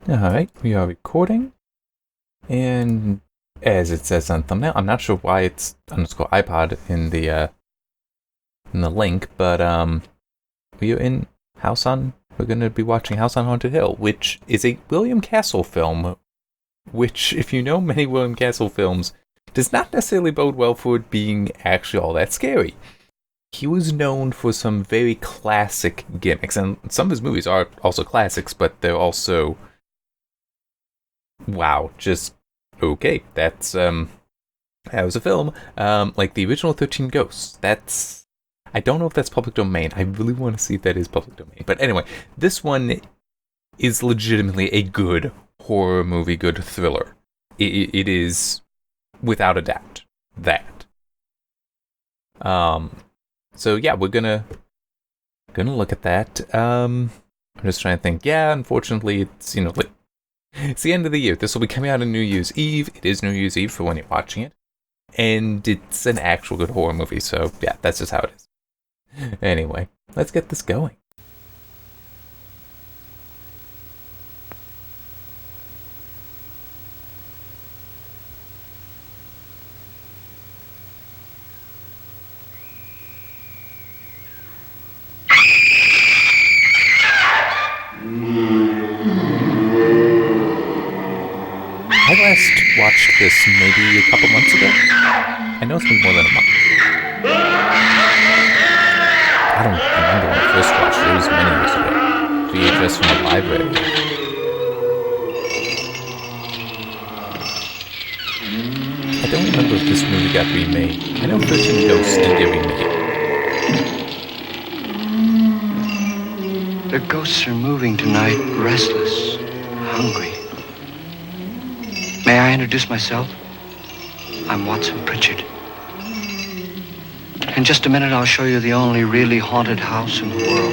Alright, we are recording, and as it says on thumbnail, I'm not sure why it's underscore iPod in the link, but we are in we're gonna be watching House on Haunted Hill, which is a William Castle film, which, if you know many William Castle films, does not necessarily bode well for it being actually all that scary. He was known for some very classic gimmicks, and some of his movies are also classics, but they're also wow, just okay. That was a film. Like the original 13 Ghosts. I don't know if that's public domain. I really want to see if that is public domain. But anyway, this one is legitimately a good horror movie, good thriller. It is without a doubt that. So yeah, we're gonna look at that. I'm just trying to think. Yeah, unfortunately, it's it's the end of the year. This will be coming out on New Year's Eve. It is New Year's Eve for when you're watching it. And it's an actual good horror movie, so yeah, that's just how it is. Anyway, let's get this going. I last watched this maybe a couple months ago. I know it's been more than a month. I don't remember when I first watched it. It was many years ago. VHS from the library. I don't remember if this movie got remade. I know 13 Ghosts did get remade. The ghosts are moving tonight, restless, hungry. May I introduce myself? I'm Watson Pritchard. In just a minute, I'll show you the only really haunted house in the world.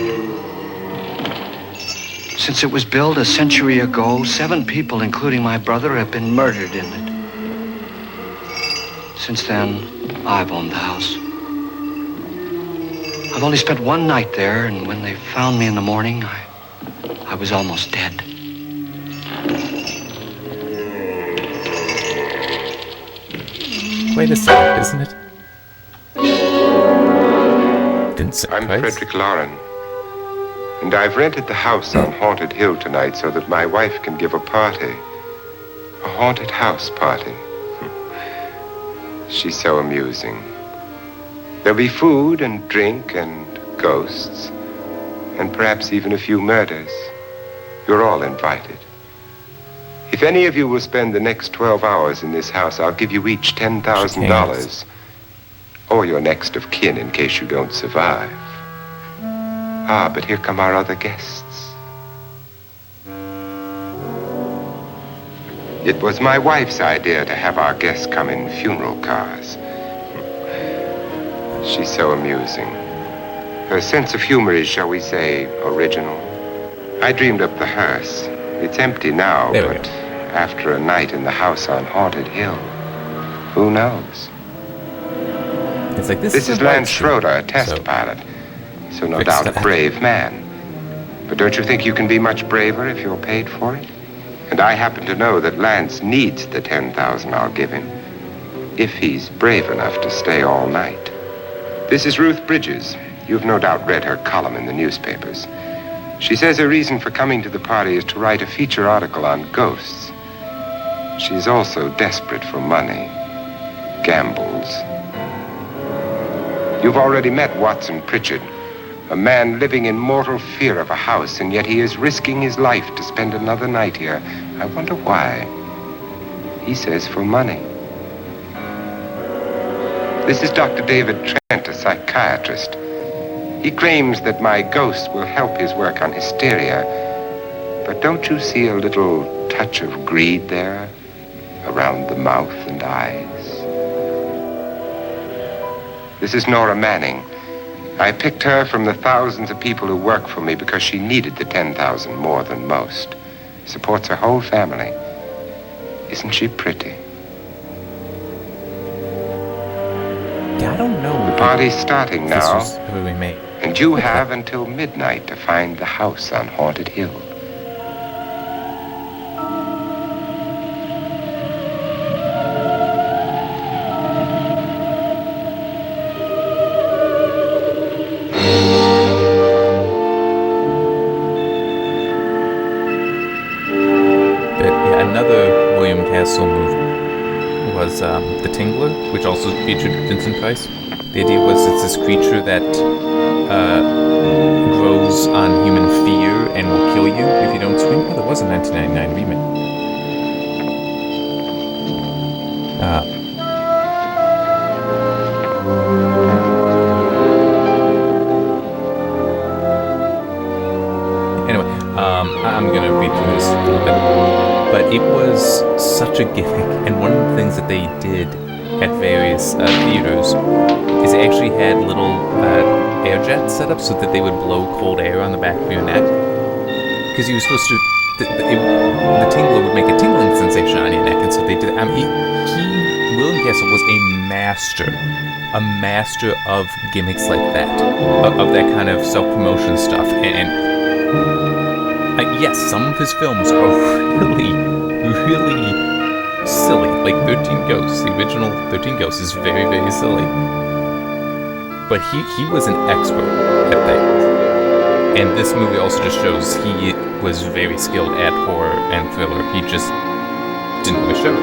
Since it was built a century ago, 7 people, including my brother, have been murdered in it. Since then, I've owned the house. I've only spent one night there, and when they found me in the morning, I was almost dead. Quite a sight, isn't it? I'm Frederick Lauren, and I've rented the house on Haunted Hill tonight so that my wife can give a party. A haunted house party. She's so amusing. There'll be food and drink and ghosts, and perhaps even a few murders. You're all invited. If any of you will spend the next 12 hours in this house, I'll give you each $10,000. Or your next of kin in case you don't survive. Ah, but here come our other guests. It was my wife's idea to have our guests come in funeral cars. She's so amusing. Her sense of humor is, shall we say, original. I dreamed up the hearse. It's empty now, but after a night in the house on Haunted Hill, who knows? It's like this is Lance Schroeder, a test pilot, so no doubt a brave man. But don't you think you can be much braver if you're paid for it? And I happen to know that Lance needs the $10,000 I'll give him, if he's brave enough to stay all night. This is Ruth Bridges. You've no doubt read her column in the newspapers. She says her reason for coming to the party is to write a feature article on ghosts. She's also desperate for money. Gambles. You've already met Watson Pritchard, a man living in mortal fear of a house, and yet he is risking his life to spend another night here. I wonder why. He says for money. This is Dr. David Trent, a psychiatrist. He claims that my ghost will help his work on hysteria. But don't you see a little touch of greed there, around the mouth and eyes? This is Nora Manning. I picked her from the thousands of people who work for me because she needed the $10,000 more than most. Supports her whole family. Isn't she pretty? Yeah, I don't know. The party's starting now. This was really made. And you have until midnight to find the house on Haunted Hill. another William Castle movie was The Tingler, which also featured Vincent Price. The idea was it's this creature that grows on human fear and will kill you if you don't scream. Oh, there was a 1999 remake. Anyway, I'm going to read through this a little bit. But it was such a gimmick, and one of the things that they did at various theaters is they actually had little air jets set up so that they would blow cold air on the back of your neck. Because you were supposed to... The tingler would make a tingling sensation on your neck, and so they did... William Castle was a master of gimmicks like that, of that kind of self-promotion stuff. And yes, some of his films are really, really silly. Like 13 Ghosts, the original 13 Ghosts is very, very silly. But he was an expert at that. And this movie also just shows he was very skilled at horror and thriller. He just didn't really show it.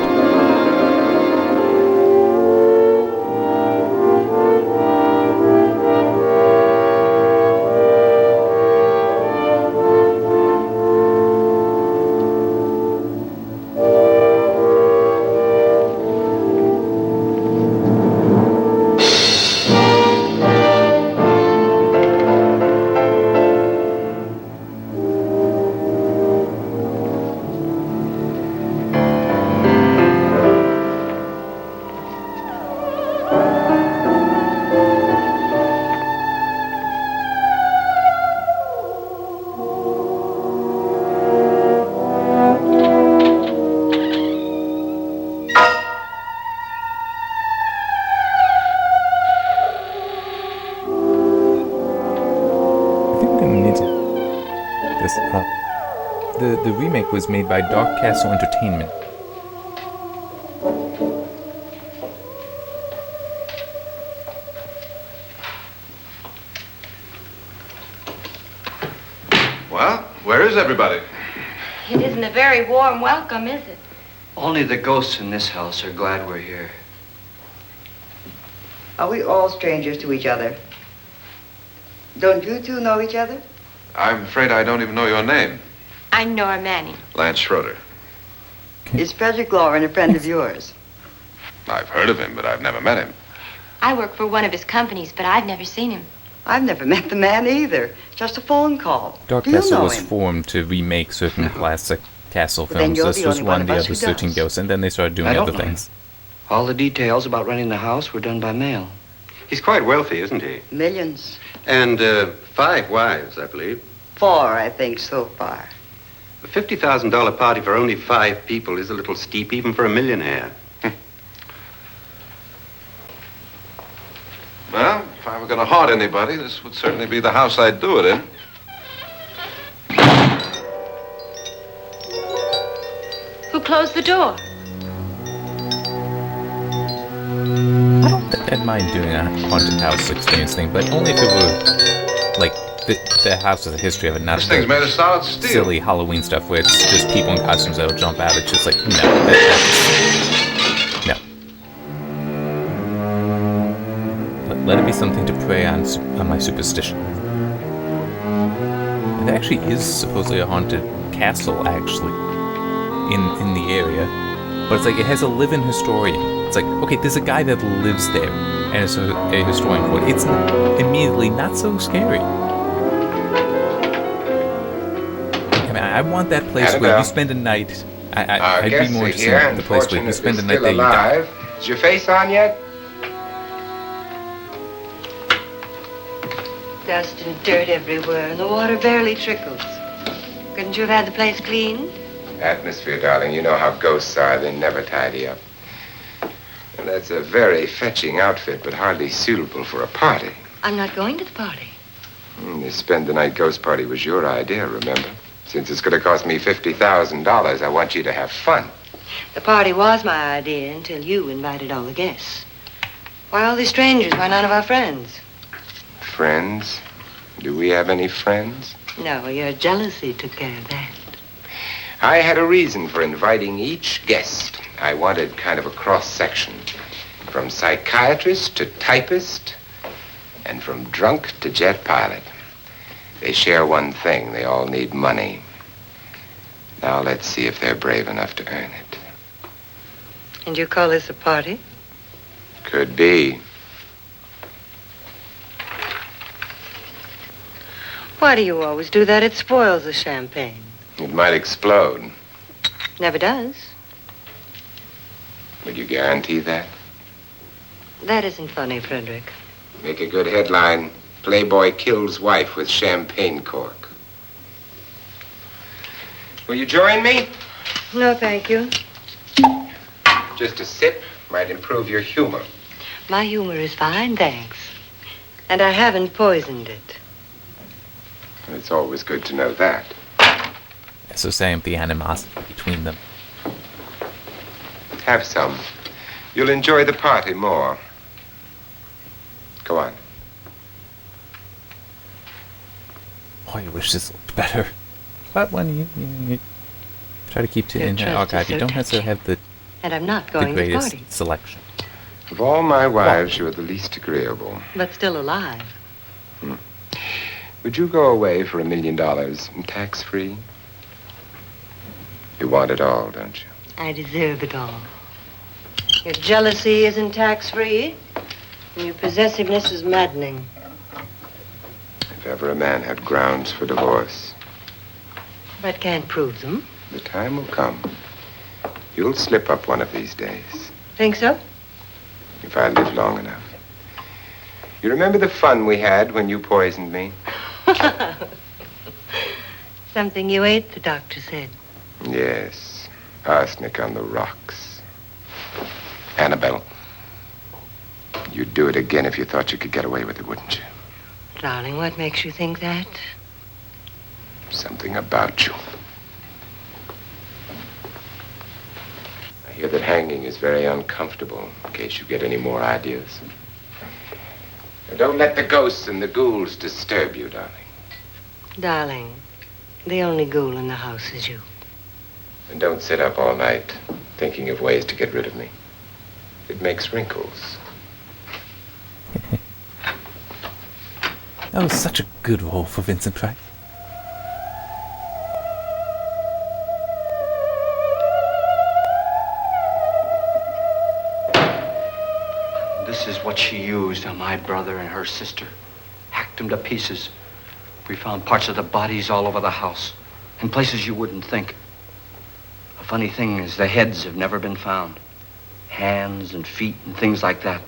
The remake was made by Dark Castle Entertainment. Well, where is everybody? It isn't a very warm welcome, is it? Only the ghosts in this house are glad we're here. Are we all strangers to each other? Don't you two know each other? I'm afraid I don't even know your name. I'm Nora Manning. Lance Schroeder. Is Frederick Lauren a friend of yours? I've heard of him, but I've never met him. I work for one of his companies, but I've never seen him. I've never met the man either. Just a phone call. Dark Do you Castle know was him? formed to remake certain classic Castle Well, then films. you're This the was only one, one the of us other who 13 does. Ghosts, and then they started doing I don't other know things. All the details about running the house were done by mail. He's quite wealthy, isn't he? Millions. And 5 wives, I believe. 4, I think, so far. A $50,000 party for only 5 people is a little steep, even for a millionaire. Well, if I were going to haunt anybody, this would certainly be the house I'd do it in. Who closed the door? I don't think I'd mind doing a haunted house experience thing, but only if it were, like, the house has a history of it, not This thing's made of solid the steel. silly Halloween stuff where it's just people in costumes that'll jump out. It's just like, no. No. Let it be something to prey on my superstition. There actually is supposedly a haunted castle, actually, in the area. But it's like, it has a live-in historian. It's like, okay, there's a guy that lives there, and is a historian for it. It's immediately not so scary. I mean, I want that place where you spend a night. I'd be more interested in the place where you spend a night there, you die. Is your face on yet? Dust and dirt everywhere, and the water barely trickles. Couldn't you have had the place cleaned? Atmosphere, darling. You know how ghosts are. They never tidy up. And that's a very fetching outfit, but hardly suitable for a party. I'm not going to the party. The spend-the-night ghost party was your idea, remember? Since it's going to cost me $50,000, I want you to have fun. The party was my idea until you invited all the guests. Why all these strangers? Why none of our friends? Friends? Do we have any friends? No, your jealousy took care of that. I had a reason for inviting each guest. I wanted kind of a cross-section. From psychiatrist to typist, and from drunk to jet pilot. They share one thing. They all need money. Now let's see if they're brave enough to earn it. And you call this a party? Could be. Why do you always do that? It spoils the champagne. It might explode. Never does. Would you guarantee that? That isn't funny, Frederick. Make a good headline. Playboy kills wife with champagne cork. Will you join me? No, thank you. Just a sip might improve your humor. My humor is fine, thanks. And I haven't poisoned it. It's always good to know that. So saying the animosity between them. Have some. You'll enjoy the party more. Go on. Oh, I wish this looked better. But when you try to keep to Your in your trust is archive, you so don't necessarily have the And I'm not the going to the greatest party. selection. Of all my wives, you're the least agreeable. But still alive. Would you go away for $1 million tax-free? You want it all, don't you? I deserve it all. Your jealousy isn't tax-free, and your possessiveness is maddening. If ever a man had grounds for divorce, But can't prove them. the time will come. You'll slip up one of these days, Think so? if I live long enough. You remember the fun we had when you poisoned me? Something you ate, the doctor said. Yes, arsenic on the rocks. Annabelle, you'd do it again if you thought you could get away with it, wouldn't you? Darling, what makes you think that? Something about you. I hear that hanging is very uncomfortable, in case you get any more ideas. Now, don't let the ghosts and the ghouls disturb you, darling. Darling, the only ghoul in the house is you. And don't sit up all night thinking of ways to get rid of me. It makes wrinkles. That was such a good role for Vincent Price. This is what she used on my brother and her sister. Hacked them to pieces. We found parts of the bodies all over the house. In places you wouldn't think. The funny thing is the heads have never been found. Hands and feet and things like that.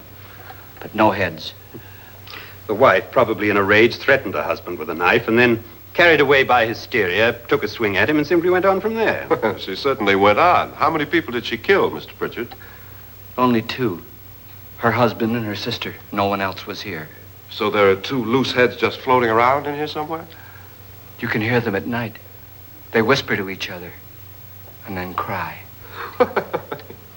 But no heads. The wife, probably in a rage, threatened her husband with a knife and then, carried away by hysteria, took a swing at him and simply went on from there. She certainly went on. How many people did she kill, Mr. Pritchard? Only two. Her husband and her sister. No one else was here. So there are two loose heads just floating around in here somewhere? You can hear them at night. They whisper to each other and then cry.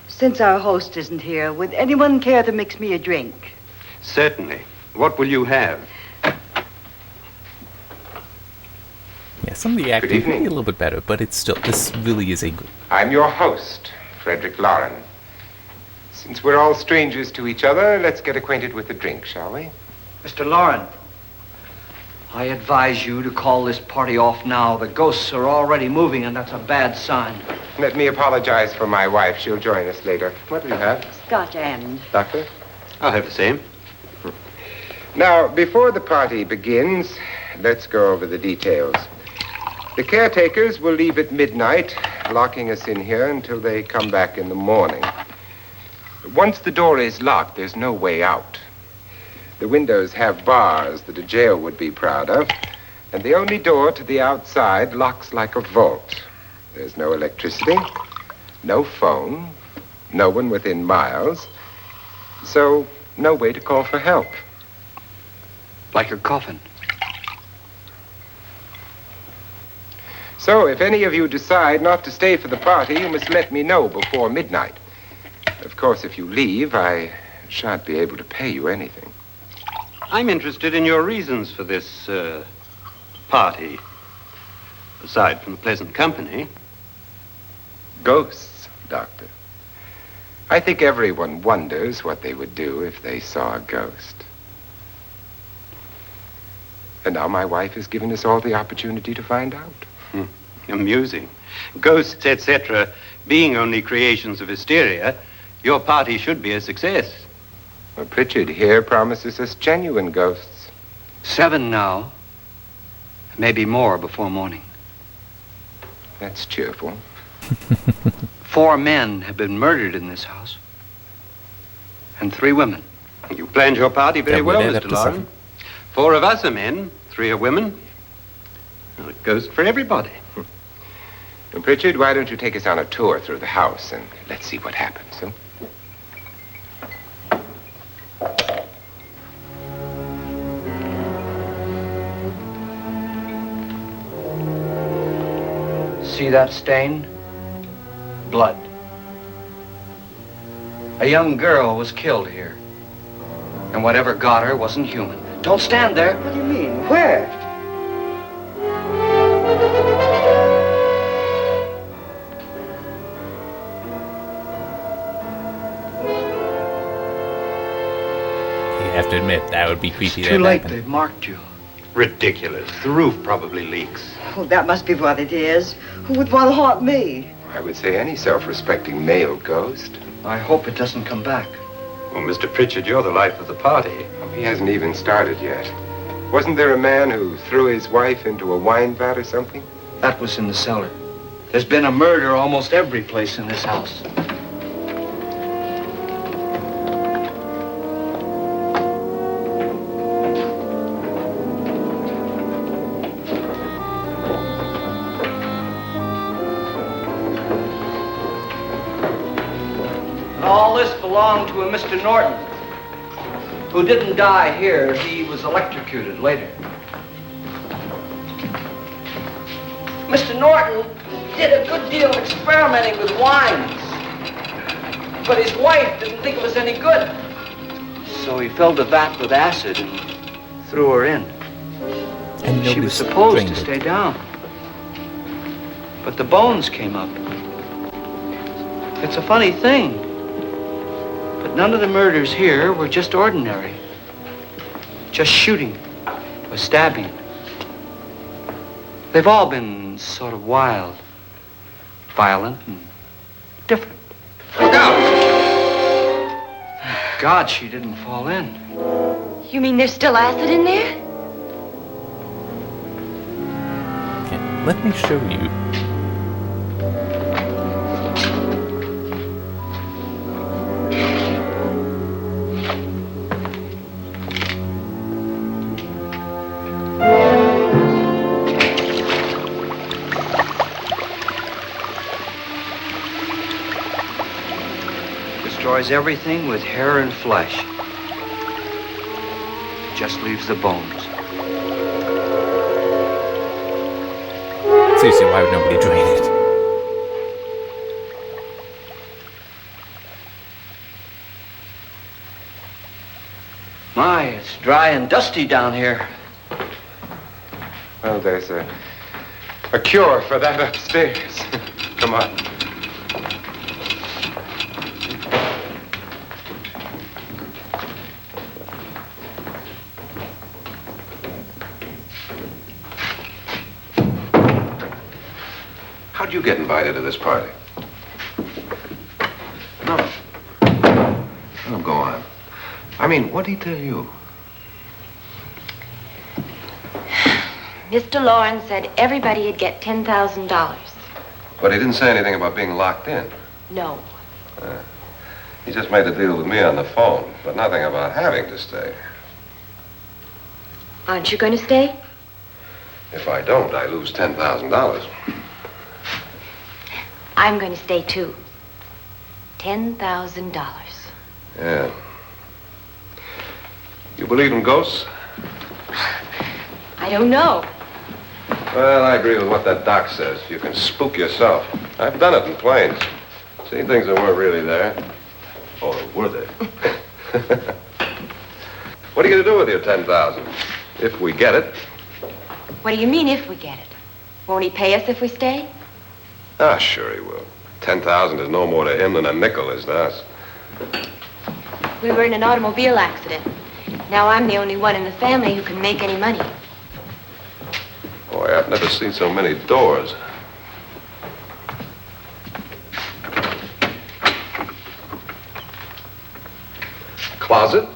Since our host isn't here, would anyone care to mix me a drink? Certainly. What will you have? Yeah, some of the acting evening. could be a little bit better, but it's still, this really is a good. I'm your host, Frederick Loren. Since we're all strangers to each other, let's get acquainted with the drink, shall we? Mr. Lauren, I advise you to call this party off now. The ghosts are already moving, and that's a bad sign. Let me apologize for my wife. She'll join us later. What do you have, Scotch and. Doctor? I'll have the same. Now, before the party begins, let's go over the details. The caretakers will leave at midnight, locking us in here until they come back in the morning. Once the door is locked, there's no way out. The windows have bars that a jail would be proud of, and the only door to the outside locks like a vault. There's no electricity, no phone, no one within miles, so no way to call for help. Like a coffin. So if any of you decide not to stay for the party, you must let me know before midnight. Of course, if you leave, I shan't be able to pay you anything. I'm interested in your reasons for this, party. Aside from the pleasant company. Ghosts, Doctor. I think everyone wonders what they would do if they saw a ghost. And now my wife has given us all the opportunity to find out. Amusing. Ghosts, etc., being only creations of hysteria, your party should be a success. Well, Pritchard here promises us genuine ghosts. 7 now. Maybe more before morning. That's cheerful. 4 men have been murdered in this house. And 3 women. You planned your party very That would well, add up Mr. to Lauren. 7. 4 of us are men, 3 are women. Well, a ghost for everybody. And Pritchard, why don't you take us on a tour through the house and let's see what happens, huh? See that stain? Blood. A young girl was killed here. And whatever got her wasn't human. Don't stand there. What do you mean? Where? You have to admit, that would be creepy. It's that too late. happened. They've marked you. Ridiculous. The roof probably leaks. Oh, that must be what it is. Who would want to haunt me? I would say any self-respecting male ghost. I hope it doesn't come back. Well, Mr. Pritchard, you're the life of the party. Oh, he hasn't even started yet. Wasn't there a man who threw his wife into a wine vat or something? That was in the cellar. There's been a murder almost every place in this house. All this belonged to a Mr. Norton, who didn't die here. He was electrocuted later. Mr. Norton did a good deal of experimenting with wines, but his wife didn't think it was any good. So he filled the vat with acid and threw her in. And She nobody was supposed to drained stay it. down, but the bones came up. It's a funny thing, but none of the murders here were just ordinary. Just shooting or stabbing. They've all been sort of wild, violent, and different. Look out! Thank God she didn't fall in. You mean there's still acid in there? Okay, let me show you. Destroys everything with hair and flesh. Just leaves the bones. Seriously, why would nobody drain it? My, it's dry and dusty down here. Well, there's a cure for that upstairs. Come on. How'd you get invited to this party? No. Oh, go on. I mean, what'd he tell you? Mr. Lawrence said everybody'd get $10,000. But he didn't say anything about being locked in. No. He just made the deal with me on the phone, but nothing about having to stay. Aren't you going to stay? If I don't, I lose $10,000. I'm going to stay too. $10,000. Yeah. You believe in ghosts? I don't know. Well, I agree with what that doc says. You can spook yourself. I've done it in planes. Seen things that weren't really there. Or were they? What are you going to do with your $10,000? If we get it. What do you mean if we get it? Won't he pay us if we stay? Ah, sure he will. 10,000 is no more to him than a nickel is to us. We were in an automobile accident. Now I'm the only one in the family who can make any money. Boy, I've never seen so many doors. Closet?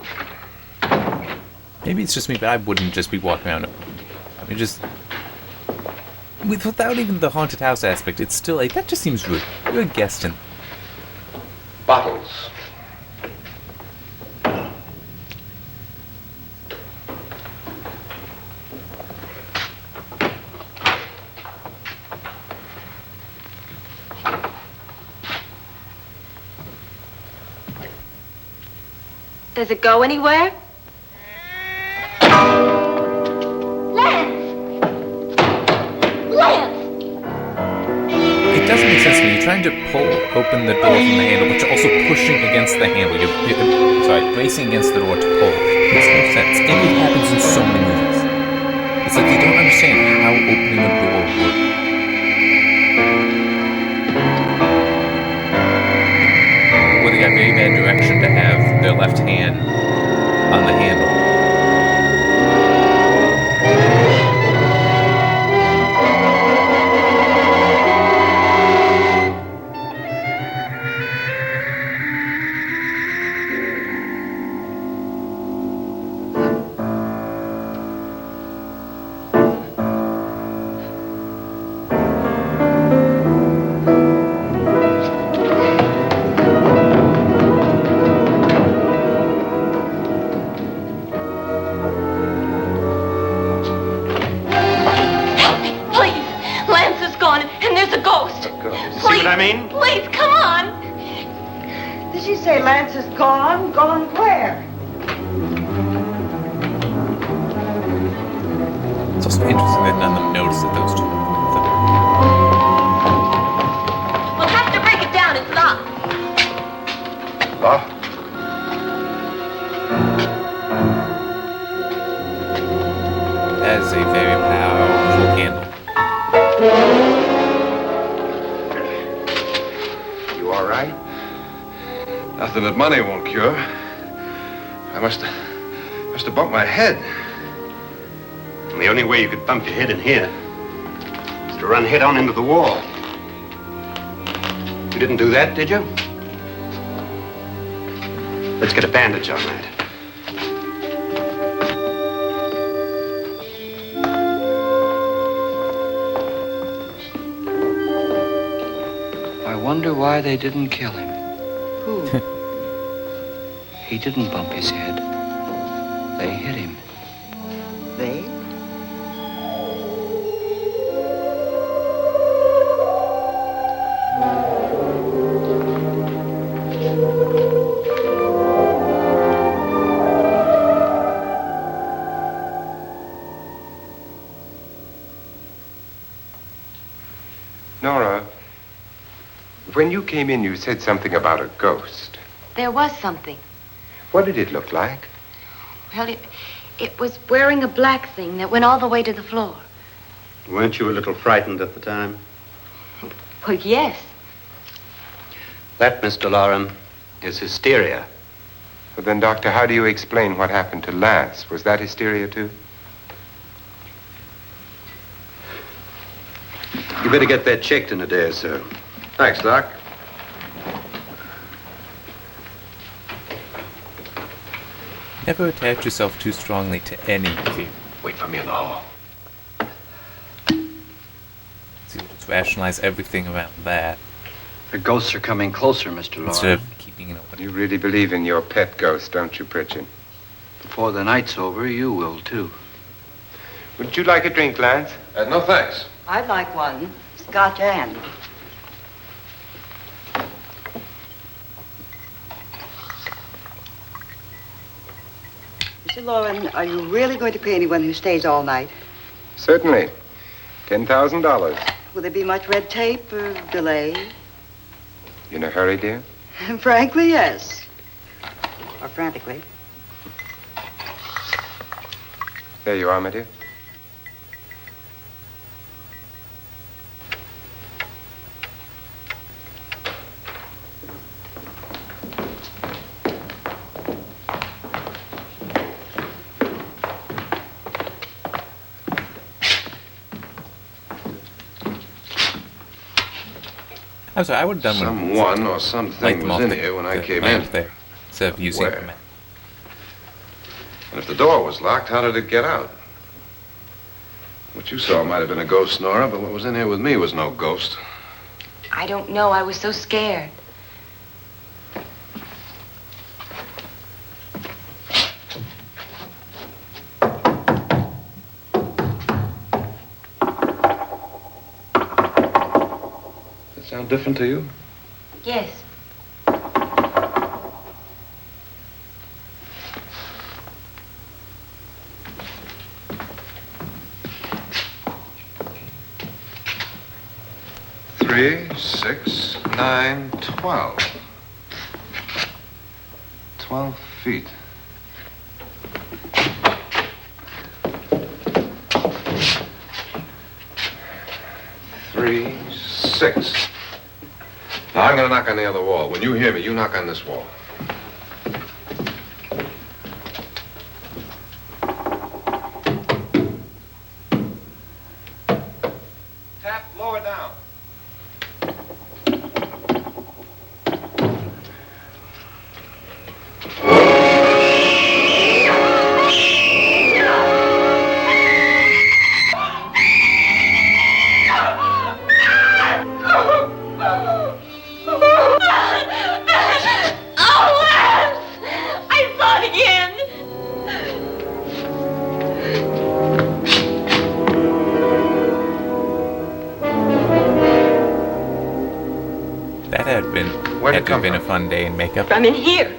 Maybe it's just me, but I wouldn't just be walking around. I mean, just without even the haunted house aspect, it's still like that. Just seems rude. You're a guest in. Bottles. Does it go anywhere? It doesn't make sense to me. You're trying to pull open the door from the handle, but you're also pushing against the handle. You're bracing against the door to pull. It makes no sense. And it happens in so many movies. It's like they don't understand how opening a door works. Or they got very bad direction to have their left hand on the handle. See what I mean? Please, come on. Did she say Lance is gone? Gone where? It's also interesting that none of them noticed that those two were with them. We'll have to break it down. It's locked. Locked? That is a very powerful candle. Nothing that money won't cure. I must have bumped my head. And the only way you could bump your head in here is to run head on into the wall. You didn't do that, did you? Let's get a bandage on that. I wonder why they didn't kill him. Who? He didn't bump his head. They hit him. They? Nora, when you came in, you said something about a ghost. There was something. What did it look like? Well, it was wearing a black thing that went all the way to the floor. Weren't you a little frightened at the time? Well, yes. That, Mr. Loren, is hysteria. Well, then, Doctor, how do you explain what happened to Lance? Was that hysteria, too? You better get that checked in a day or so. Thanks, Doc. Never attach yourself too strongly to anything. Wait for me in the hall. So you just rationalize everything around that The ghosts are coming closer, Mr. instead Loren. of keeping it open. You really believe in your pet ghost, don't you, Pritchard? Before the night's over, you will, too. Would you like a drink, Lance? No, thanks. I'd like one. Scotch and. Mr. Loren, are you really going to pay anyone who stays all night? Certainly. $10,000. Will there be much red tape or delay? You in a hurry, dear? Frankly, yes. Or frantically. There you are, my dear. I'm sorry, I would have done Someone or something was in here when I came in. There, instead of using Where? And if the door was locked, how did it get out? What you saw might have been a ghost, Nora, but what was in here with me was no ghost. I don't know. I was so scared. Does it sound different to you? Yes. Three, 6, 9, 12. 12 feet. Three, 6. Now, I'm going to knock on the other wall. When you hear me, you knock on this wall. Tap lower down. That had to have been a fun day in makeup. I'm in here.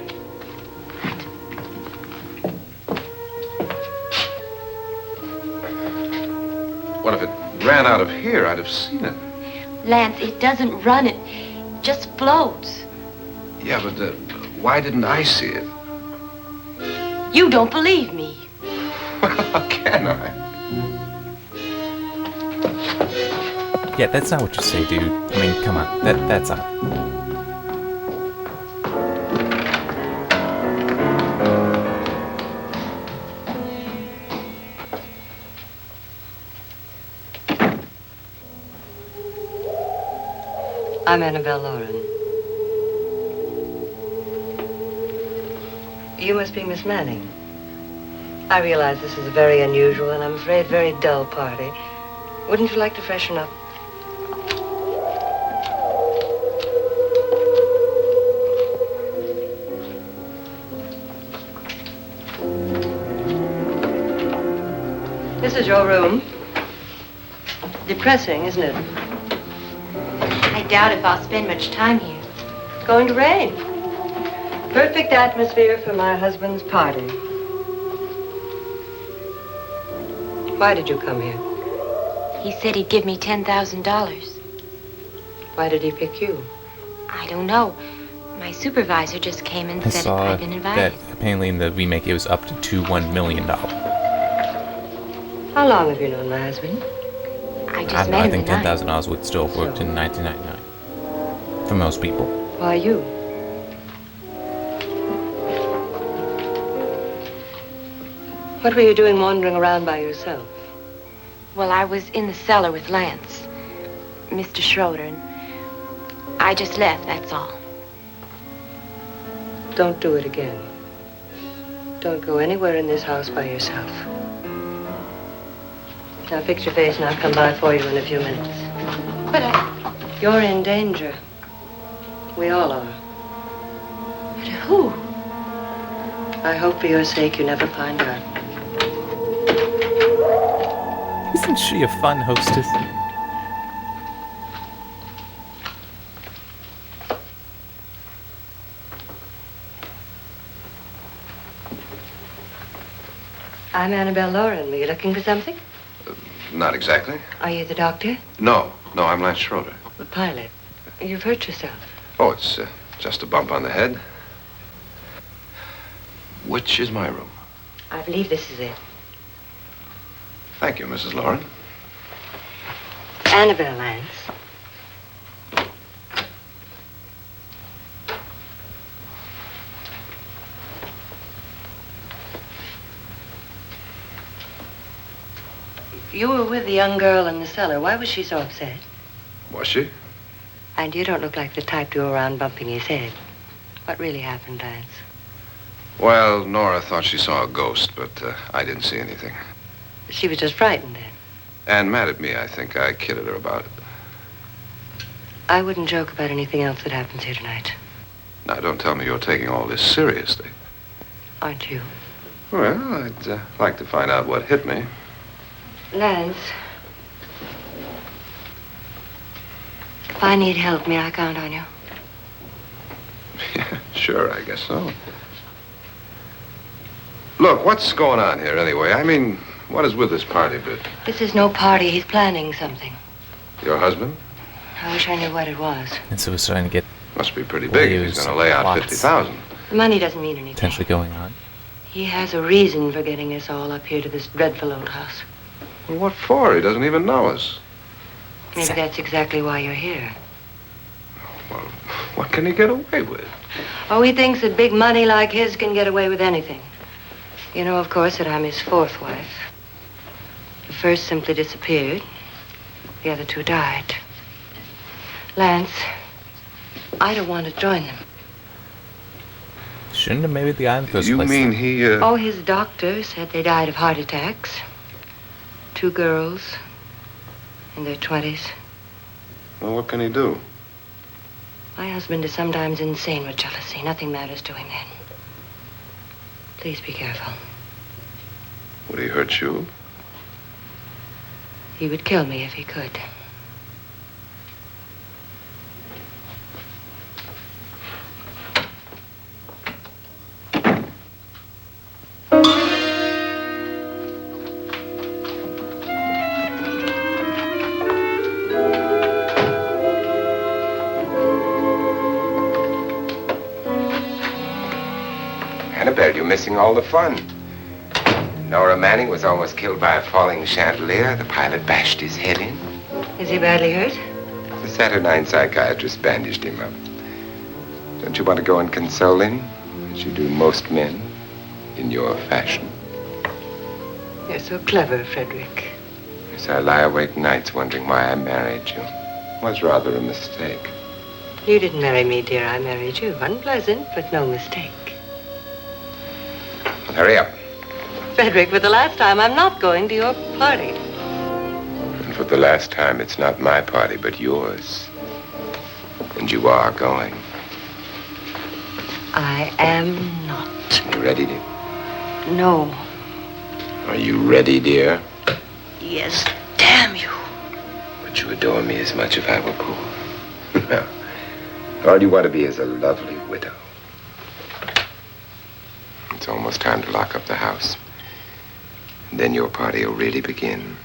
What if it ran out of here? I'd have seen it. Lance, it doesn't run. It just floats. Yeah, but why didn't I see it? You don't believe me. Well, how can I? Yeah, that's not what you say, dude. I mean, come on. That's not. I'm Annabelle Lauren. You must be Miss Manning. I realize this is a very unusual and I'm afraid very dull party. Wouldn't you like to freshen up? This is your room. Depressing, isn't it? I doubt if I'll spend much time here. It's going to rain. Perfect atmosphere for my husband's party. Why did you come here? He said he'd give me $10,000. Why did he pick you? I don't know. My supervisor just came and I said saw I'd been invited. that apparently in the remake it was up to $1 million. How long have you known my husband? I I just don't know, met I him think tonight. $10,000 would still have worked in 1999. For most people. Why you? What were you doing wandering around by yourself? Well, I was in the cellar with Lance, Mr. Schroeder, and I just left, that's all. Don't do it again. Don't go anywhere in this house by yourself. Now fix your face and I'll come by for you in a few minutes. But You're in danger. We all are. but who? I hope for your sake you never find out. Isn't she a fun hostess? I'm Annabelle Lauren. Were you looking for something? Not exactly. Are you the doctor? No, I'm Lance Schroeder. The pilot. You've hurt yourself. Oh, it's just a bump on the head. Which is my room? I believe this is it. Thank you, Mrs. Lauren. Annabelle Lance. You were with the young girl in the cellar. Why was she so upset? Was she? And you don't look like the type to go around bumping his head. What really happened, Lance? Well, Nora thought she saw a ghost, but I didn't see anything. She was just frightened then. And mad at me, I think. I kidded her about it. I wouldn't joke about anything else that happens here tonight. Now, don't tell me you're taking all this seriously. Aren't you? Well, I'd like to find out what hit me. Lance. If I need help, may I count on you? Yeah, sure, I guess so. Look, what's going on here anyway? I mean, what is with this party bit? This is no party. He's planning something. Your husband? I wish I knew what it was. And so we're starting to get Must be pretty big if he's going to lay out lots 50,000. The money doesn't mean anything. potentially going on. He has a reason for getting us all up here to this dreadful old house. Well, what for? He doesn't even know us. Maybe that's exactly why you're here. Well, what can he get away with? Oh, he thinks that big money like his can get away with anything. You know, of course, that I'm his fourth wife. The first simply disappeared. The other two died. Lance, I don't want to join them. Shouldn't have maybe the guy in the first You place. mean he, Oh, his doctor said they died of heart attacks. 2 girls in their 20s. Well, what can he do? My husband is sometimes insane with jealousy. Nothing matters to him then. Please be careful. Would he hurt you? He would kill me if he could. Annabelle, you're missing all the fun. Nora Manning was almost killed by a falling chandelier. The pilot bashed his head in. Is he badly hurt? The Saturnine psychiatrist bandaged him up. Don't you want to go and console him, as you do most men, in your fashion? You're so clever, Frederick. Yes, I lie awake nights wondering why I married you. It was rather a mistake. You didn't marry me, dear. I married you. Unpleasant, but no mistake. Well, hurry up. Frederick, for the last time, I'm not going to your party. And for the last time, it's not my party, but yours. And you are going. I am not. You ready, dear? No. Are you ready, dear? Yes, damn you. Would you adore me as much if I were poor? No. All you want to be is a lovely widow. It's almost time to lock up the house. And then your party will really begin.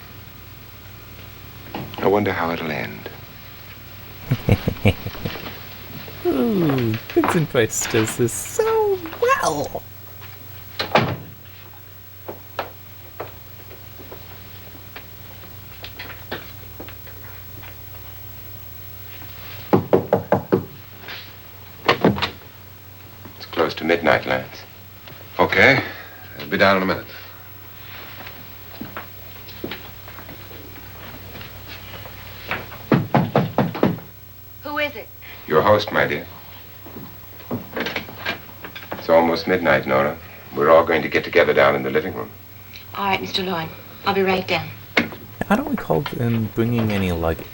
I wonder how it'll end. Ooh, Vincent Price does this so well. It's close to midnight, Lance. Okay. I'll be down in a minute. Who is it? Your host, my dear. It's almost midnight, Nora. We're all going to get together down in the living room. All right, Mr. Loy. I'll be right down. I don't recall them bringing any luggage.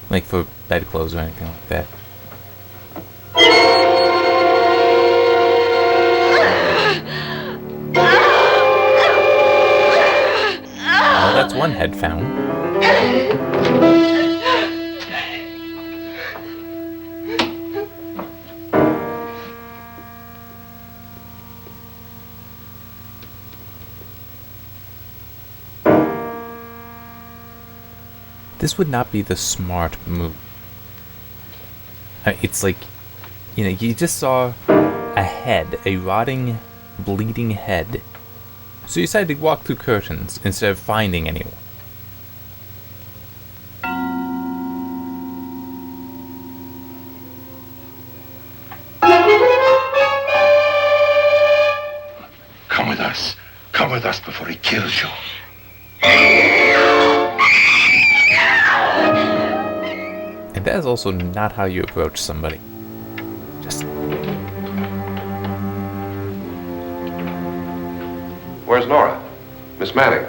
Like for bedclothes or anything like that. Oh, that's one head found. This would not be the smart move. It's like, you know, you just saw a head, a rotting, bleeding head. So you decided to walk through curtains instead of finding anyone. Come with us. Come with us before he kills you. that is also not how you approach somebody. Just... Where's Nora? Miss Manning.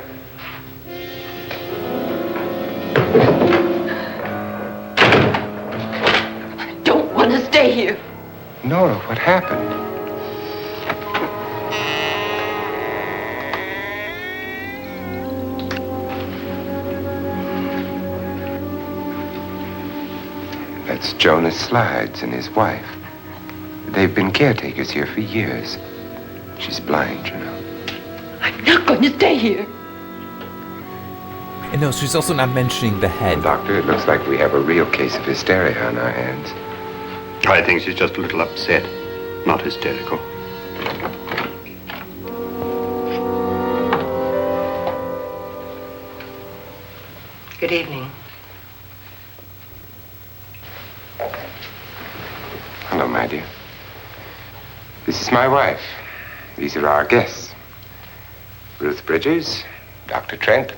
I don't want to stay here. Nora, what happened? That's Jonas Slides and his wife. They've been caretakers here for years. She's blind, you know. I'm not going to stay here. And no, she's also not mentioning the head. Doctor, it looks like we have a real case of hysteria on our hands. I think she's just a little upset, not hysterical. Good evening. Hello, my dear. This is my wife. These are our guests. Ruth Bridges, Dr. Trent.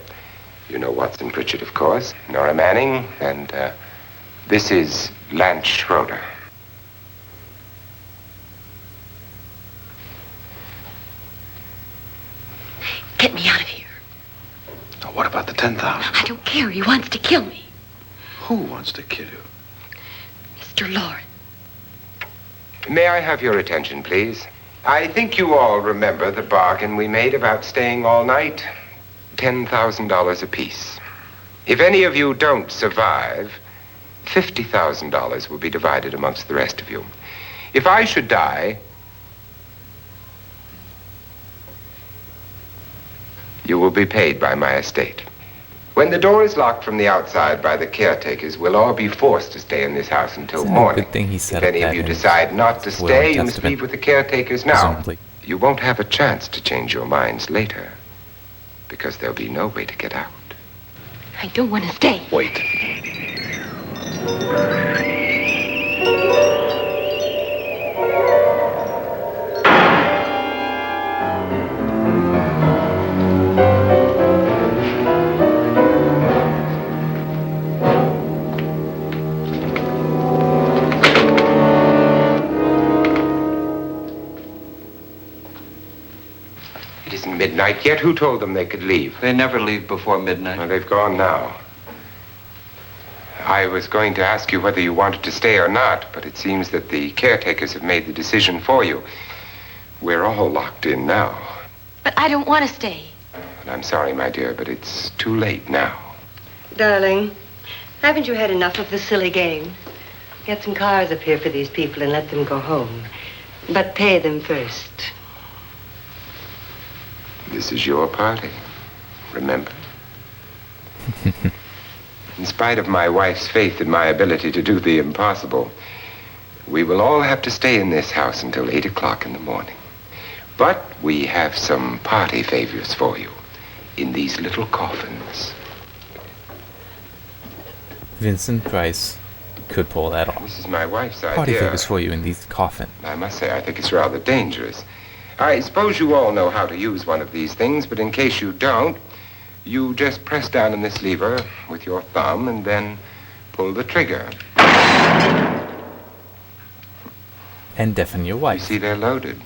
You know Watson Pritchard, of course. Nora Manning, and this is Lance Schroeder. Get me out of here. Now, what about the 10,000? I don't care. He wants to kill me. Who wants to kill you? Mr. Lawrence. May I have your attention, please? I think you all remember the bargain we made about staying all night. $10,000 apiece. If any of you don't survive, $50,000 will be divided amongst the rest of you. If I should die, you will be paid by my estate. When the door is locked from the outside by the caretakers, we'll all be forced to stay in this house until morning. Good thing he said if any of you decide not to stay, you must leave with the caretakers now. Presumably. You won't have a chance to change your minds later, because there'll be no way to get out. I don't want to stay. Wait. It isn't midnight yet. Who told them they could leave? They never leave before midnight. Well, they've gone now. I was going to ask you whether you wanted to stay or not, but it seems that the caretakers have made the decision for you. We're all locked in now. But I don't want to stay. And I'm sorry, my dear, but it's too late now. Darling, haven't you had enough of the silly game? Get some cars up here for these people and let them go home. But pay them first. This is your party, remember? In spite of my wife's faith in my ability to do the impossible, we will all have to stay in this house until 8 o'clock in the morning. But we have some party favors for you in these little coffins. Vincent Price could pull that off. This is my wife's Party idea. favors for you in these coffins. I must say, I think it's rather dangerous. I suppose you all know how to use one of these things, but in case you don't, you just press down on this lever with your thumb and then pull the trigger. And deafen your You wife. see, they're loaded.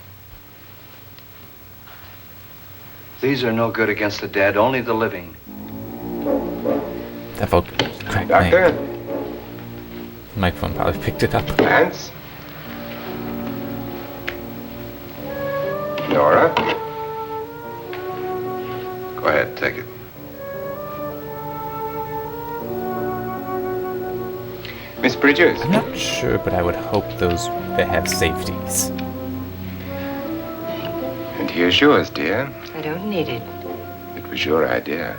These are no good against the dead, only the living. That vote cracked Doctor? me. Microphone probably picked it up. Lance? Nora? Go ahead, take it. Miss Bridges? I'm not sure, but I would hope they have safeties. And here's yours, dear. I don't need it. It was your idea.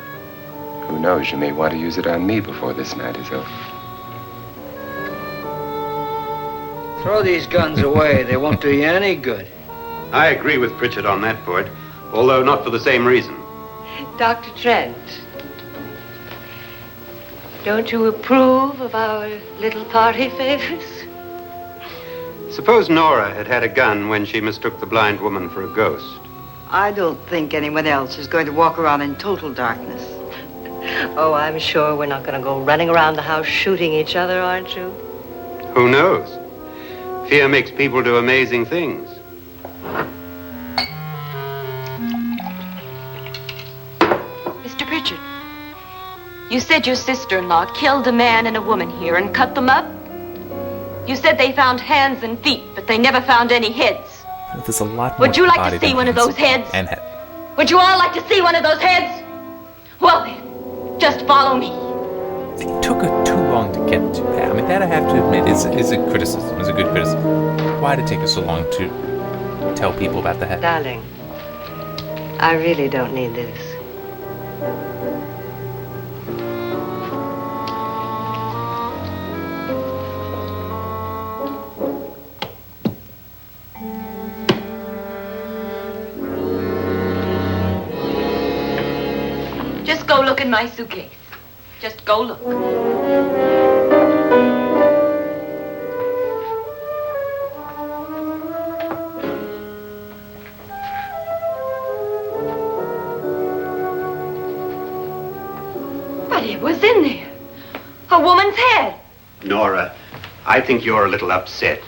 Who knows, you may want to use it on me before this night is over. Throw these guns away. They won't do you any good. I agree with Pritchard on that point, although not for the same reason. Dr. Trent, don't you approve of our little party favors? Suppose Nora had had a gun when she mistook the blind woman for a ghost. I don't think anyone else is going to walk around in total darkness. Oh, I'm sure we're not going to go running around the house shooting each other, aren't you? Who knows? Fear makes people do amazing things. Mr. Pritchard, you said your sister-in-law killed a man and a woman here and cut them up? You said they found hands and feet, but they never found any heads. There's a lot more. Would you like body to see than one of hands those heads? And head. Would you all like to see one of those heads? Well then, just follow me. It took her too long to get to that. I mean, that I have to admit is a criticism. Is a good criticism. Why did it take her so long to tell people about the head? Darling, I really don't need this. Just go look in my suitcase. Just go look. But it was in there. A woman's head. Nora, I think you're a little upset.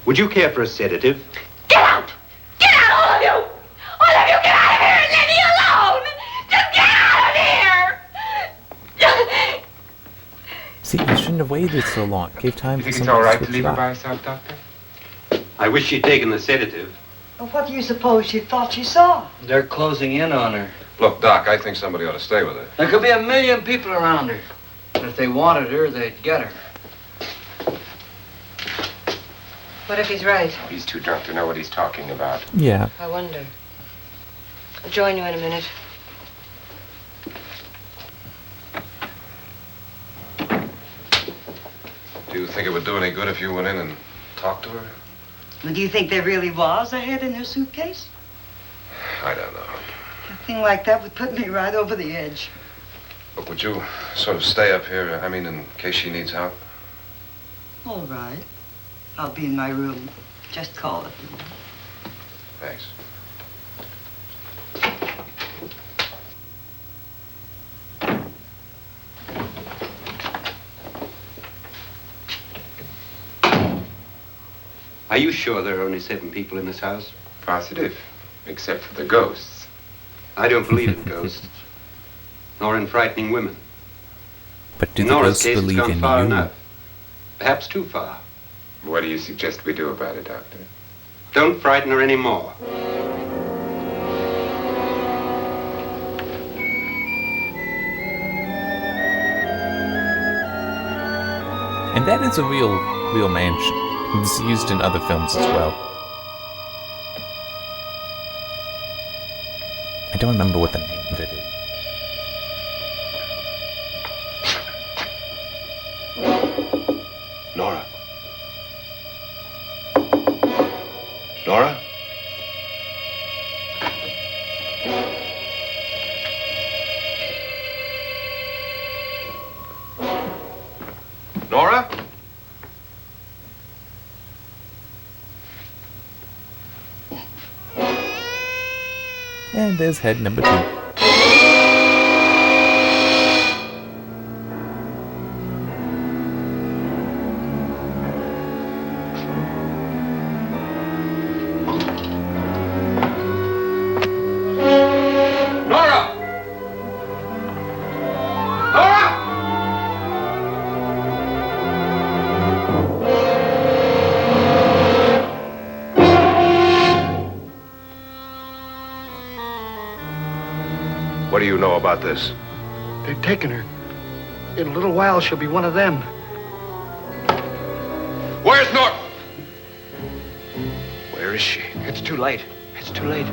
Would you care for a sedative? Get out! Get out, all of you! All of you, get out of here and leave me alone! Just get out of here! See, you shouldn't have waited so long. It gave time You for think it's somebody all right to to leave her switch by off. herself, Doctor? I wish she'd taken the sedative. Well, what do you suppose she thought she saw? They're closing in on her. Look, Doc, I think somebody ought to stay with her. There could be 1,000,000 people around her. And if they wanted her, they'd get her. What if he's right? He's too drunk to know what he's talking about. Yeah. I wonder. I'll join you in a minute. Do you think it would do any good if you went in and talked to her? Well, do you think there really was a head in her suitcase? I don't know. A thing like that would put me right over the edge. But would you sort of stay up here, I mean, in case she needs help? All right. I'll be in my room. Just call it. Thanks. Are you sure there are only 7 people in this house? Positive, except for the ghosts. I don't believe in ghosts, nor in frightening women. But do the Nora's ghosts case has believe gone in far you? enough. Perhaps too far. What do you suggest we do about it, Doctor? Don't frighten her anymore. And that is a real mansion. It's used in other films as well. I don't remember what the name of it is. Nora? Nora? Nora? And there's head number 2. Nora! Nora! What do you know about this? They've taken her. In a little while, she'll be one of them. Where's Nora? Where is she? It's too late. It's too late.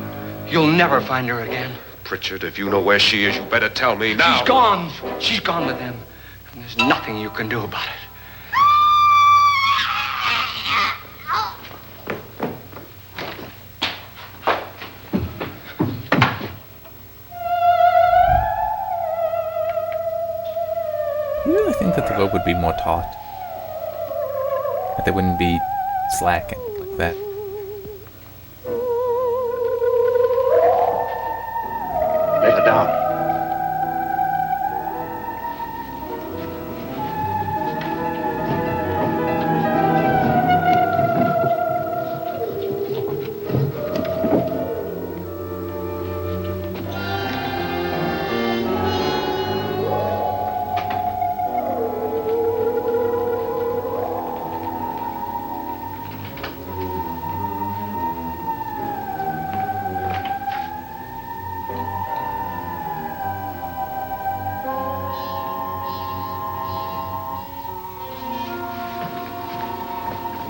You'll never find her again. Pritchard, if you know where she is, you better tell me now. She's gone. She's gone with them. And there's nothing you can do about it. You really think that the rope would be more taut? That they wouldn't be slacking like that? Let her down.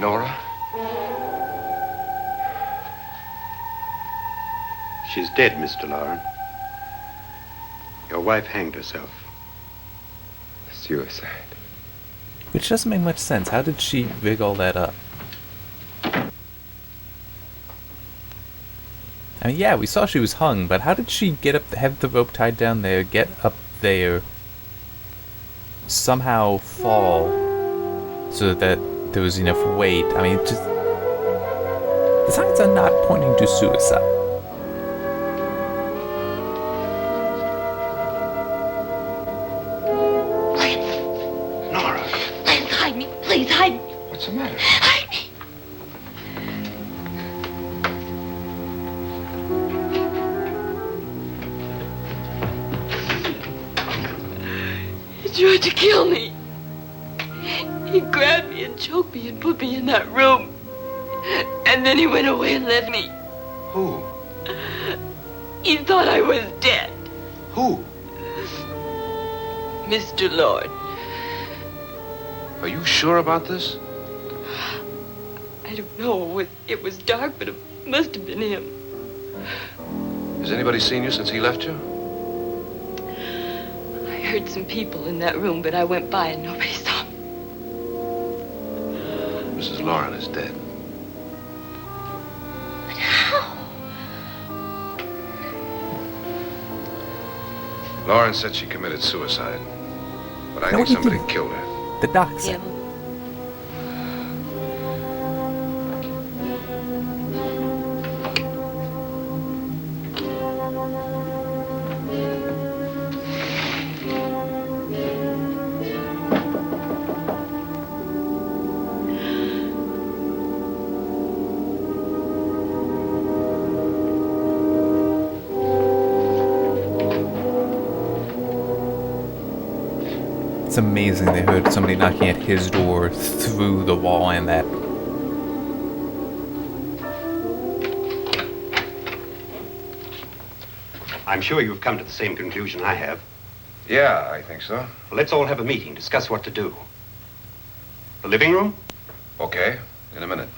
Nora? She's dead, Mr. Loren. Your wife hanged herself. Suicide. Which doesn't make much sense. How did she rig all that up? I mean, yeah, we saw she was hung, but how did she get up, have the rope tied down there, get up there, somehow fall, so that there was enough weight? I mean, just... the signs are not pointing to suicide. Nora, Please hide me. Please hide me. what's the matter? Hide me. He tried to kill me. He grabbed me and choked me and put me in that room. And then he went away and left me. Who? He thought I was dead. Who? Mr. Lord. Are you sure about this? I don't know. It was dark, but it must have been him. Has anybody seen you since he left you? I heard some people in that room, but I went by and nobody saw me. Mrs. Loren is dead. But how? Loren said she committed suicide. But I No, think he somebody didn't. killed her. The doc said. Yeah. It's amazing they heard somebody knocking at his door through the wall and that. I'm sure you've come to the same conclusion I have. Yeah, I think so. Well, let's all have a meeting, discuss what to do. The living room? Okay, in a minute.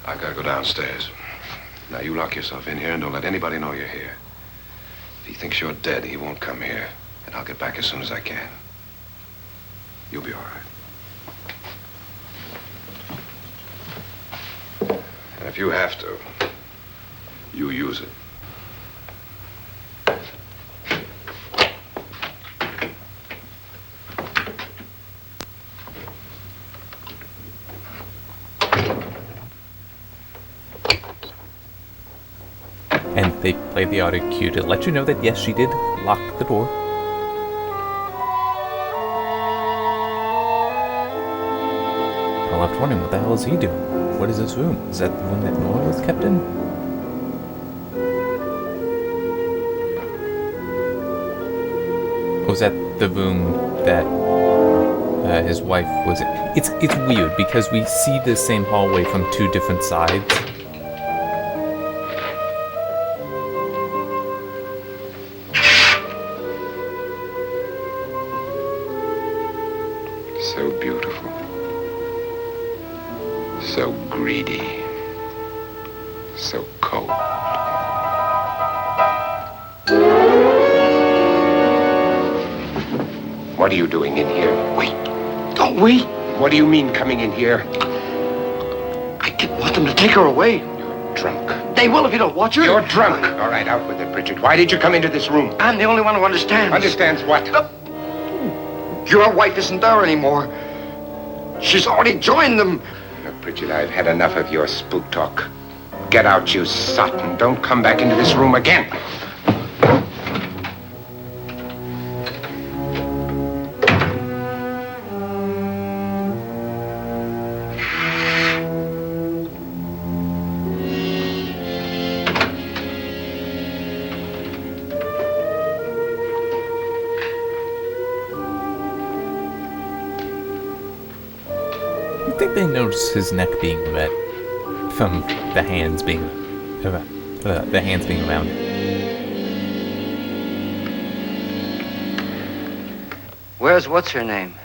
I've got to go downstairs. Now, you lock yourself in here and don't let anybody know you're here. If he thinks you're dead, he won't come here. And I'll get back as soon as I can. You'll be all right. And if you have to, you use it. And they played the audio cue to let you know that yes, she did lock the door. I left wondering, what the hell is he doing? What is this room? Is that the room that Nora was kept in? Or was that the room that his wife was in? It's weird because we see the same hallway from two different sides. So beautiful. So greedy. So cold. What are you doing in here? Wait. Don't wait. What do you mean coming in here? I didn't want them to take her away. You're drunk. They will if you don't watch her. You're drunk. All right, out with it, Bridget. Why did you come into this room? I'm the only one who understands. Understands what? Your wife isn't there anymore. She's already joined them. Look, Bridget, I've had enough of your spook talk. Get out, you sot, and don't come back into this room again. You think they noticed his neck being red? from the hands being around it. Where's what's her name?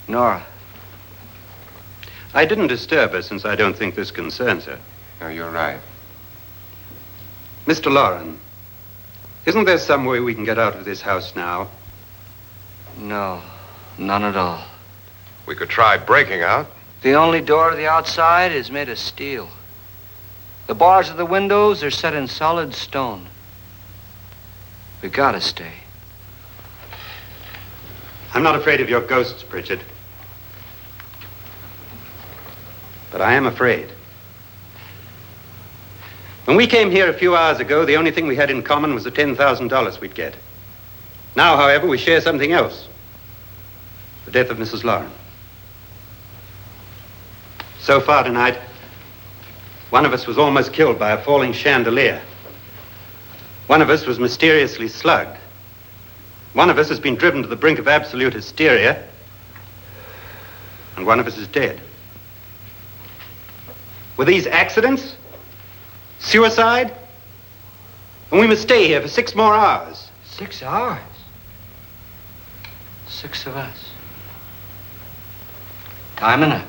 Nora. I didn't disturb her since I don't think this concerns her. No, you're right. Mr. Loren, isn't there some way we can get out of this house now? No, none at all. We could try breaking out. The only door to the outside is made of steel. The bars of the windows are set in solid stone. We gotta stay. I'm not afraid of your ghosts, Pritchard. But I am afraid. When we came here a few hours ago, the only thing we had in common was the $10,000 we'd get. Now, however, we share something else. The death of Mrs. Loren. So far tonight, one of us was almost killed by a falling chandelier. One of us was mysteriously slugged. One of us has been driven to the brink of absolute hysteria. And one of us is dead. Were these accidents? Suicide? And we must stay here for 6 more hours. 6 hours? 6 of us. Time enough.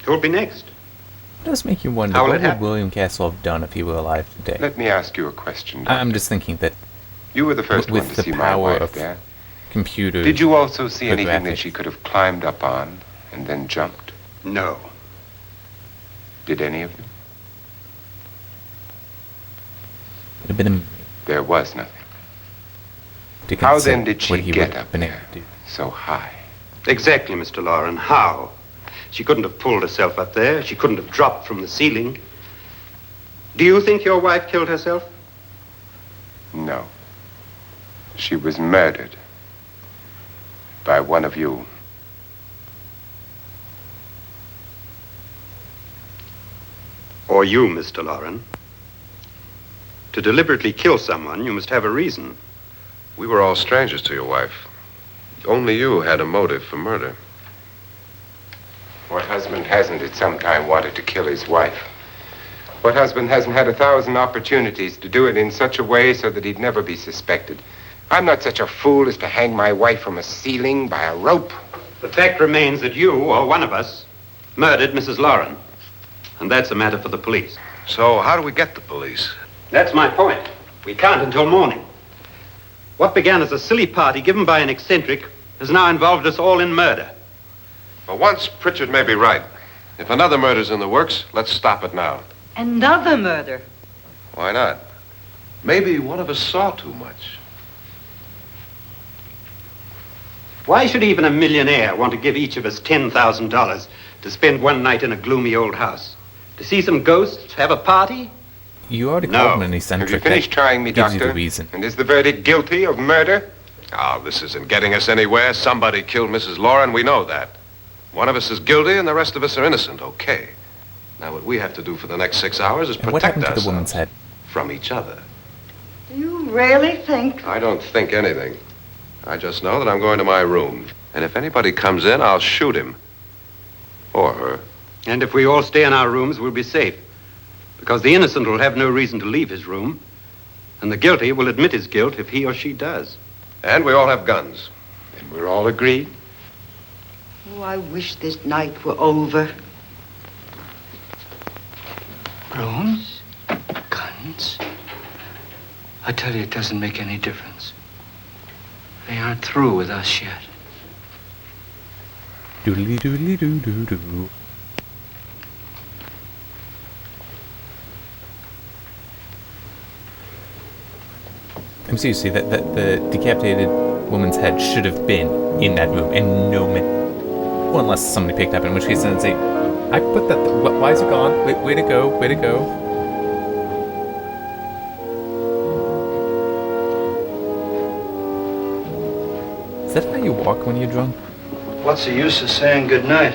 Who'll be next? It does make you wonder, How will what it would happen? William Castle have done if he were alive today? Let me ask you a question, Doctor. I'm just thinking that You were the first with one to the see my power wife of there. computers. Did you also see or anything that graphics. she could have climbed up on and then jumped? No. Did any of you? Would have been There was nothing. to How consider then did she what he get would have up been there able to do. so high? Exactly, Mr. Loren. How? She couldn't have pulled herself up there. She couldn't have dropped from the ceiling. Do you think your wife killed herself? No. She was murdered by one of you. Or you, Mr. Loren. To deliberately kill someone, you must have a reason. We were all strangers to your wife. Only you had a motive for murder. What husband hasn't at some time wanted to kill his wife? What husband hasn't had 1,000 opportunities to do it in such a way so that he'd never be suspected? I'm not such a fool as to hang my wife from a ceiling by a rope. The fact remains that you, or one of us, murdered Mrs. Loren. And that's a matter for the police. So how do we get the police? That's my point. We can't until morning. What began as a silly party given by an eccentric has now involved us all in murder. For once, Pritchard may be right. If another murder's in the works, let's stop it now. Another murder. Why not? Maybe one of us saw too much. Why should even a millionaire want to give each of us $10,000 to spend one night in a gloomy old house? To see some ghosts, have a party? You already No. called him an eccentric. Have you finished That trying me, gives you Doctor? the reason. And is the verdict guilty of murder? Oh, this isn't getting us anywhere. Somebody killed Mrs. Loren, we know that. One of us is guilty and the rest of us are innocent, okay. Now what we have to do for the next 6 hours is And what protect happened to ourselves the woman's head? from each other. Do you really think? I don't think anything. I just know that I'm going to my room. And if anybody comes in, I'll shoot him. Or her. And if we all stay in our rooms, we'll be safe. Because the innocent will have no reason to leave his room. And the guilty will admit his guilt if he or she does. And we all have guns. And we're all agreed? Oh, I wish this night were over. Rooms? Guns? I tell you, it doesn't make any difference. They aren't through with us yet. Doodly doodly doo doo doo. I'm seriously, that the decapitated woman's head should have been in that room, and no man. Well, unless somebody picked up, in which case then I'd say, I put that. Why is it gone? Way to go! Way to go! Is that how you walk when you're drunk? What's the use of saying goodnight?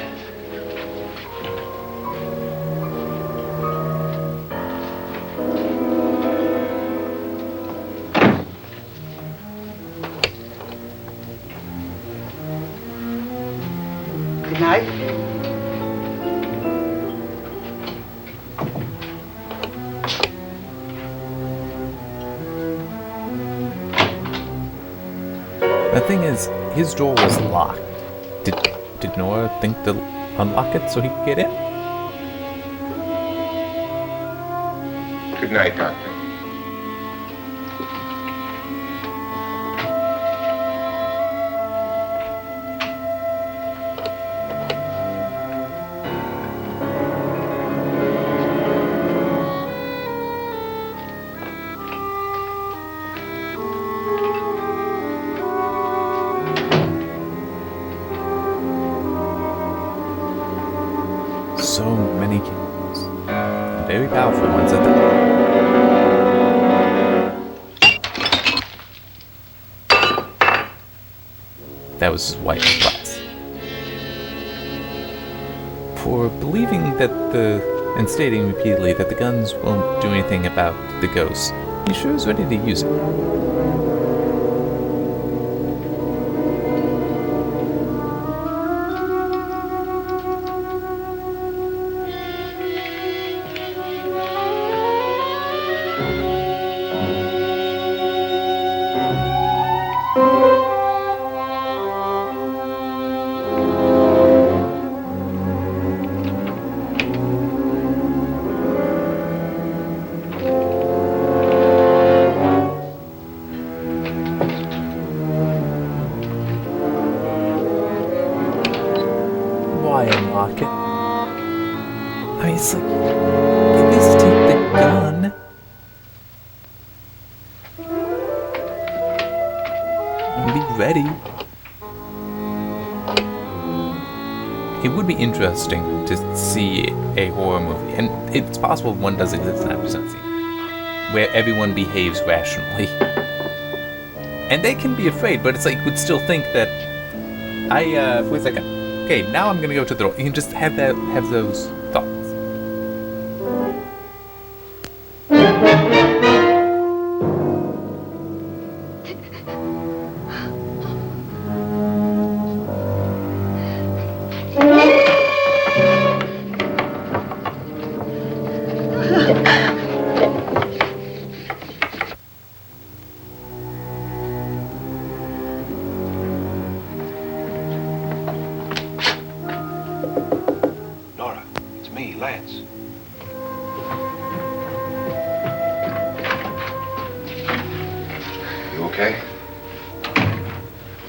Good night. thing is, his door was locked. Did Nora think to unlock it so he could get in? Good night, Doctor. So many kingdoms. Very powerful ones at that. That was his wife's class. For believing that and stating repeatedly that the guns won't do anything about the ghost, he sure is ready to use it. Unlock it. I mean, it's like, at least take the gun. And be ready. It would be interesting to see a horror movie, and it's possible one does exist in that percent scene, where everyone behaves rationally. And they can be afraid, but it's like, would still think that, wait a second. Okay, now I'm gonna go to the door. You can just have those thoughts. Lance. You okay?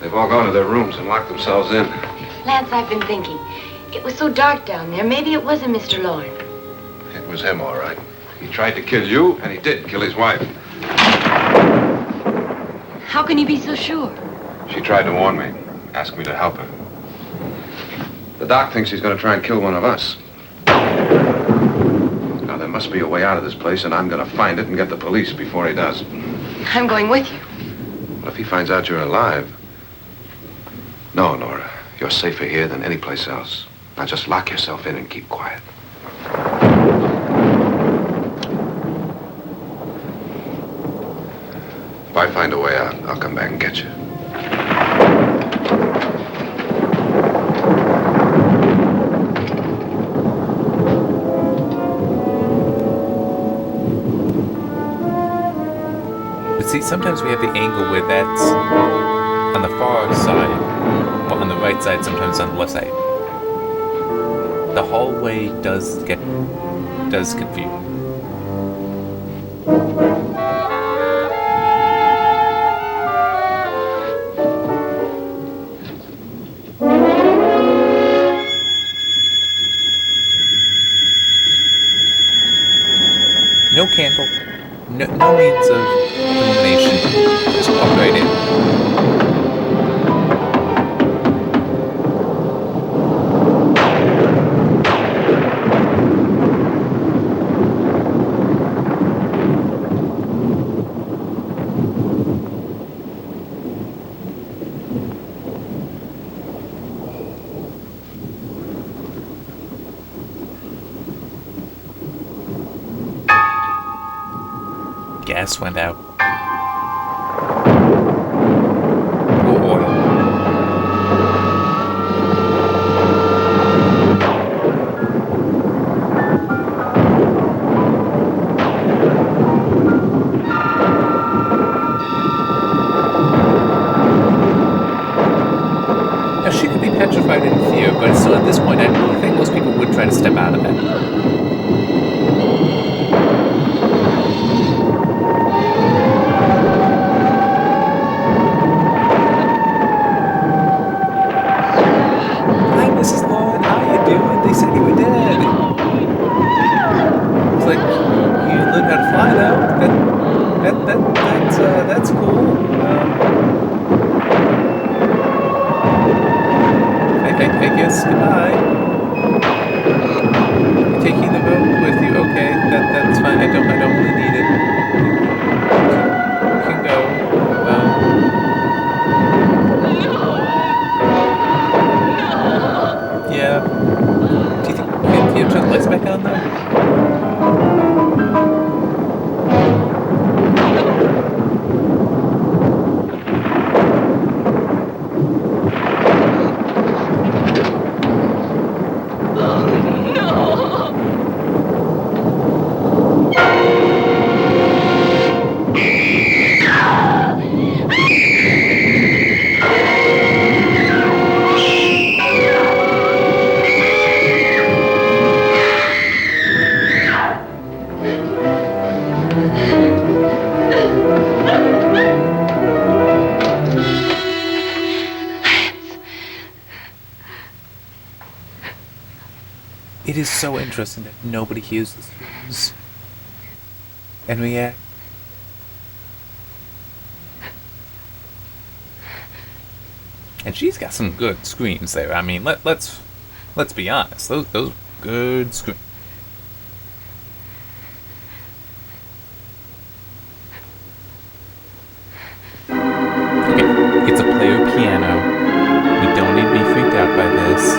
They've all gone to their rooms and locked themselves in. Lance, I've been thinking. It was so dark down there. Maybe it wasn't Mr. Lorne. It was him, all right. He tried to kill you, and he did kill his wife. How can you be so sure? She tried to warn me, asked me to help her. The doc thinks he's going to try and kill one of us. Now, there must be a way out of this place, and I'm going to find it and get the police before he does. I'm going with you. Well, if he finds out you're alive... No, Nora. You're safer here than any place else. Now, just lock yourself in and keep quiet. If I find a way out, I'll come back and get you. See, sometimes we have the angle where that's on the far side, well, on the right side, sometimes on the left side. The hallway does confuse. No candle. No means of illumination. Just walk right in. Gas went out. petrified in fear, but still at this point, I think most people would try to step out of it. Hi, Mrs. Lauren. How you doing? They said you were dead. It's like, you learned how to fly now. That's cool. I guess goodbye. You're taking the boat with you, okay? That's fine. I don't really need it. You can go. Yeah. Do you think you can turn the lights back on though? It is so interesting that nobody hears the screams. And react. And she's got some good screams there. I mean, let's be honest. Those good screams. Okay, it's a player piano. We don't need to be freaked out by this.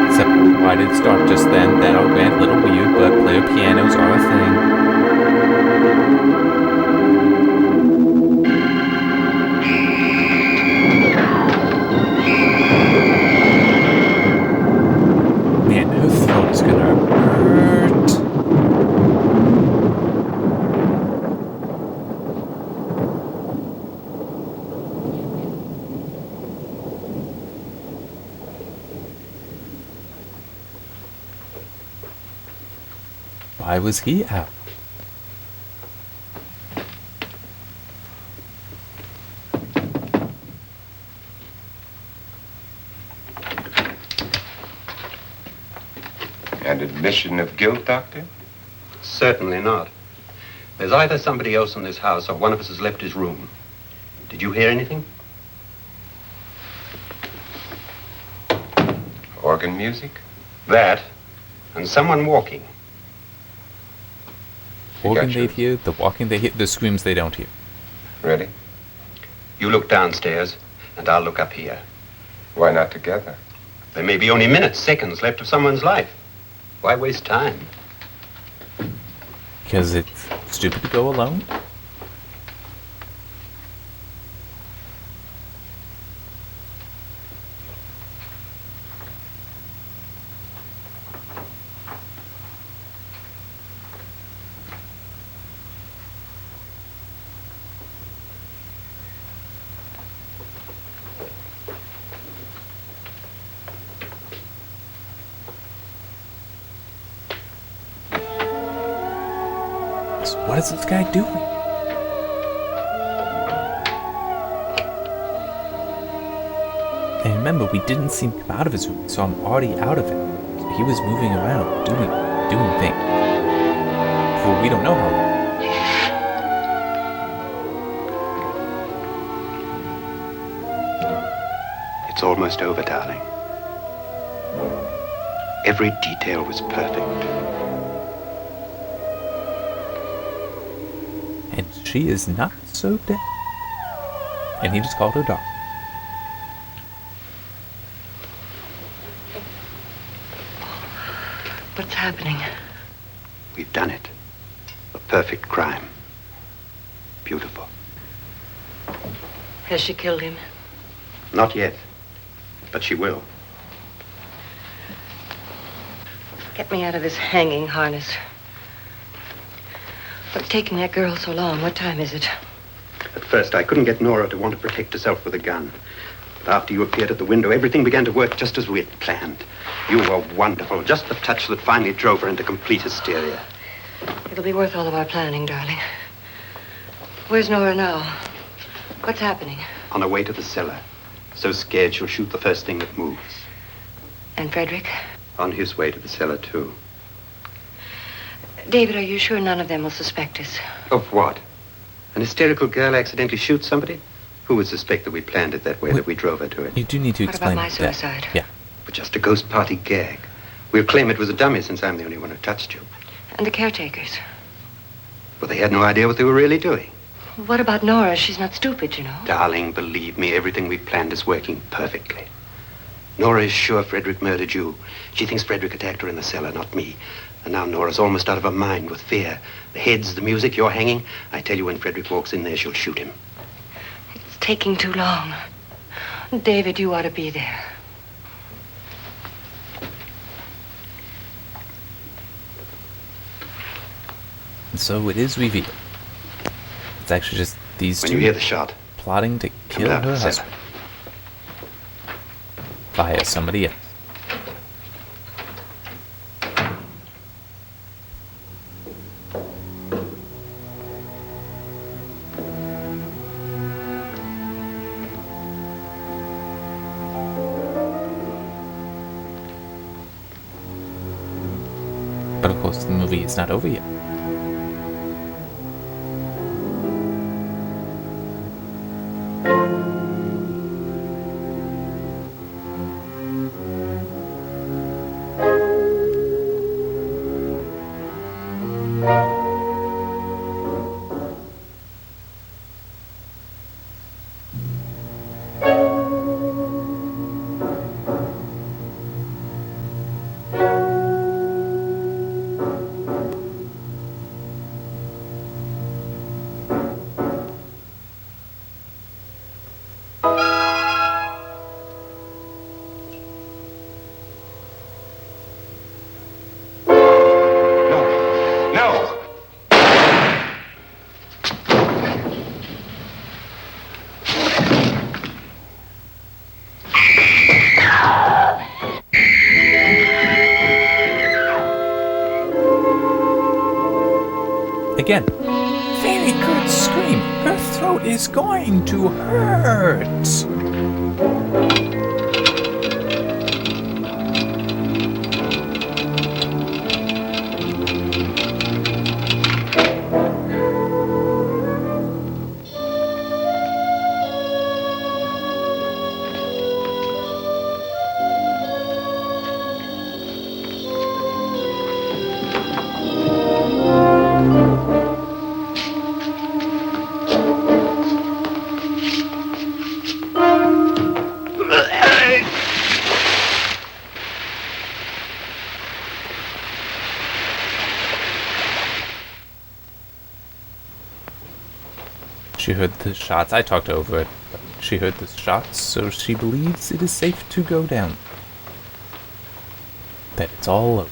Except, why did it start just then? That I'll grant a little weird, but player pianos are a thing. Man, her throat is gonna hurt. Why was he out? An admission of guilt, Doctor? Certainly not. There's either somebody else in this house or one of us has left his room. Did you hear anything? Organ music? That, and someone walking. Organ they hear, the walking they hear, the screams they don't hear. Ready? You look downstairs, and I'll look up here. Why not together? There may be only minutes, seconds left of someone's life. Why waste time? Because it's stupid to go alone? So what is this guy doing? And remember, we didn't see him come out of his room, so I'm already out of it. So he was moving around, doing things. For we don't know how long. It's almost over, darling. Every detail was perfect. And she is not so dead. And he just called her dog. What's happening? We've done it. A perfect crime. Beautiful. Has she killed him? Not yet, but she will. Get me out of this hanging harness. What's taking that girl so long? What time is it? At first, I couldn't get Nora to want to protect herself with a gun. After you appeared at the window, everything began to work just as we had planned. You were wonderful. Just the touch that finally drove her into complete hysteria. It'll be worth all of our planning, darling. Where's Nora now? What's happening? On her way to the cellar. So scared she'll shoot the first thing that moves. And Frederick? On his way to the cellar, too. David, are you sure none of them will suspect us? Of what? An hysterical girl accidentally shoots somebody? Who would suspect that we planned it that way, that we drove her to it? You do need to explain What about my suicide? that. Yeah. But just a ghost party gag. We'll claim it was a dummy since I'm the only one who touched you. And the caretakers? Well, they had no idea what they were really doing. What about Nora? She's not stupid, you know. Darling, believe me, everything we planned is working perfectly. Nora is sure Frederick murdered you. She thinks Frederick attacked her in the cellar, not me. And now Nora's almost out of her mind with fear. The heads, the music, you're hanging. I tell you, when Frederick walks in there, she'll shoot him. It's taking too long. David, you ought to be there. And so it is revealed. It's actually just these When two you hear the shot, plotting to kill down to her the husband via somebody else. But of course, the movie is not over yet. Again, very good scream. Her throat is going to hurt. She heard the shots. I talked over it. But she heard the shots, so she believes it is safe to go down. That it's all over.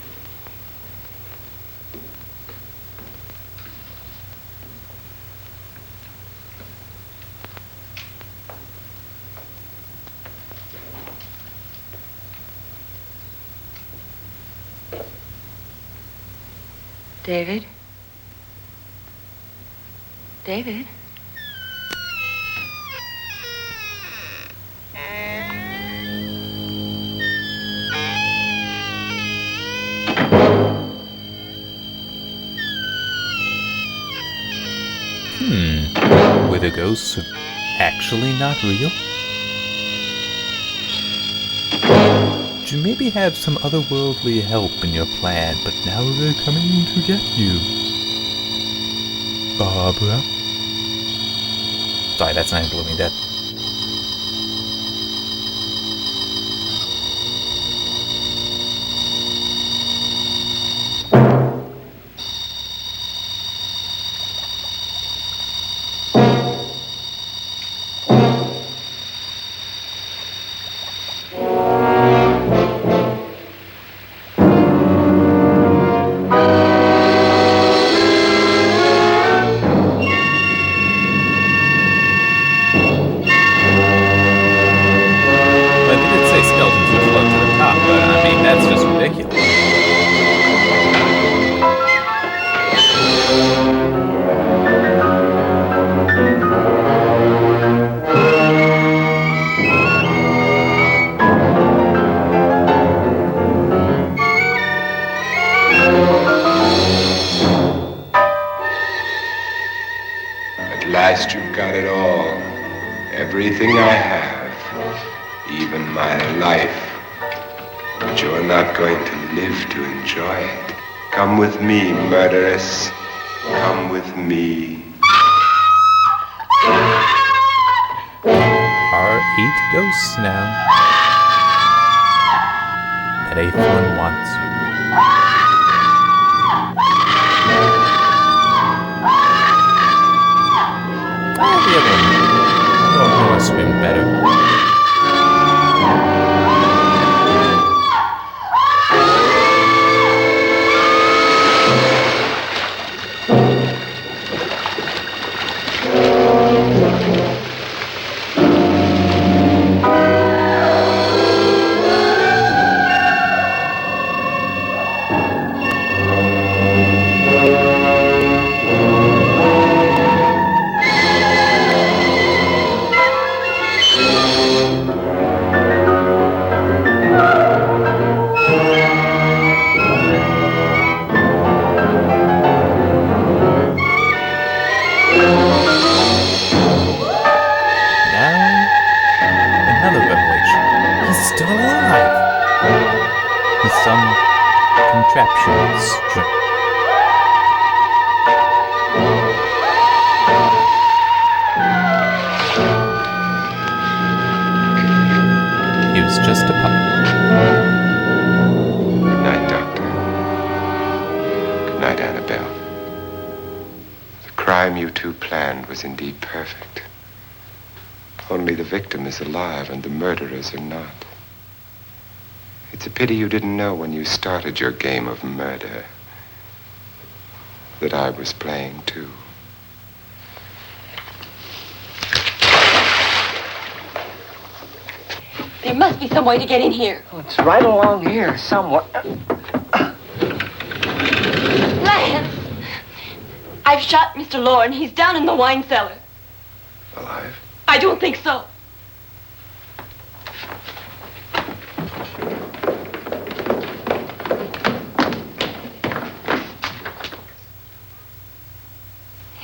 David? David? Were the ghosts actually not real? You maybe have some otherworldly help in your plan, but now they're coming to get you. Barbara? Sorry, that's Night of the Living Dead. last you've got it all. Everything I have. Even my life. But you're not going to live to enjoy it. Come with me, murderess. Come with me. Our 8 ghosts now. That 8th one wants you. The other one. No, I swim better. He was just a puppet. Good night, Doctor. Good night, Annabelle. The crime you two planned was indeed perfect. Only the victim is alive and the murderers are not. It's a pity you didn't know when you started your game of murder that I was playing too. There must be some way to get in here. Oh, it's right along here somewhere. Lance! I've shot Mr. Lorne. He's down in the wine cellar. Alive? I don't think so.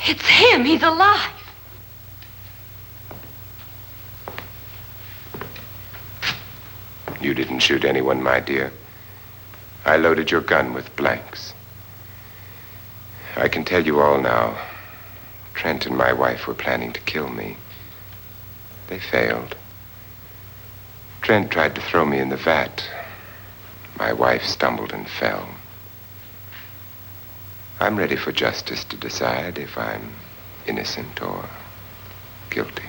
It's him. He's alive. You didn't shoot anyone, my dear. I loaded your gun with blanks. I can tell you all now. Trent and my wife were planning to kill me. They failed. Trent tried to throw me in the vat. My wife stumbled and fell. I'm ready for justice to decide if I'm innocent or guilty.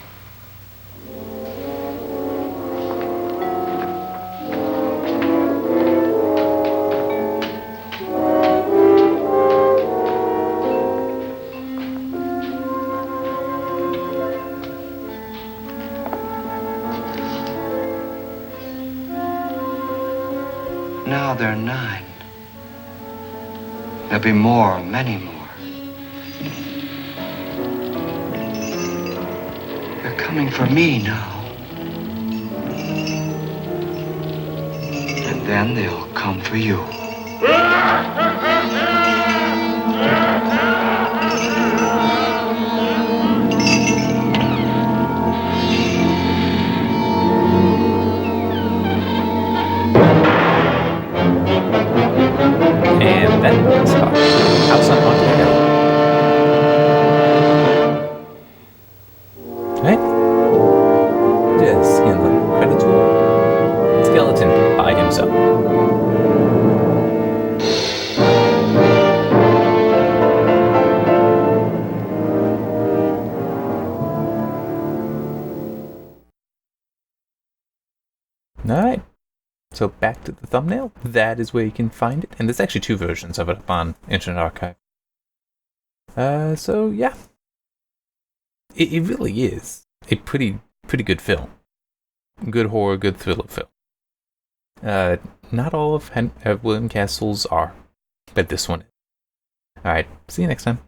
Now there are 9. There'll be more, many more. They're coming for me now. And then they'll come for you. And then stop. House on Haunted Hill. Right? Just in the credits roll. Skeleton by himself. Alright. So back to the thumbnail. That is where you can find it. And there's actually 2 versions of it up on Internet Archive. So yeah. It really is a pretty good film. Good horror, good thriller film. Not all of William Castle's are, but this one is. Alright, see you next time.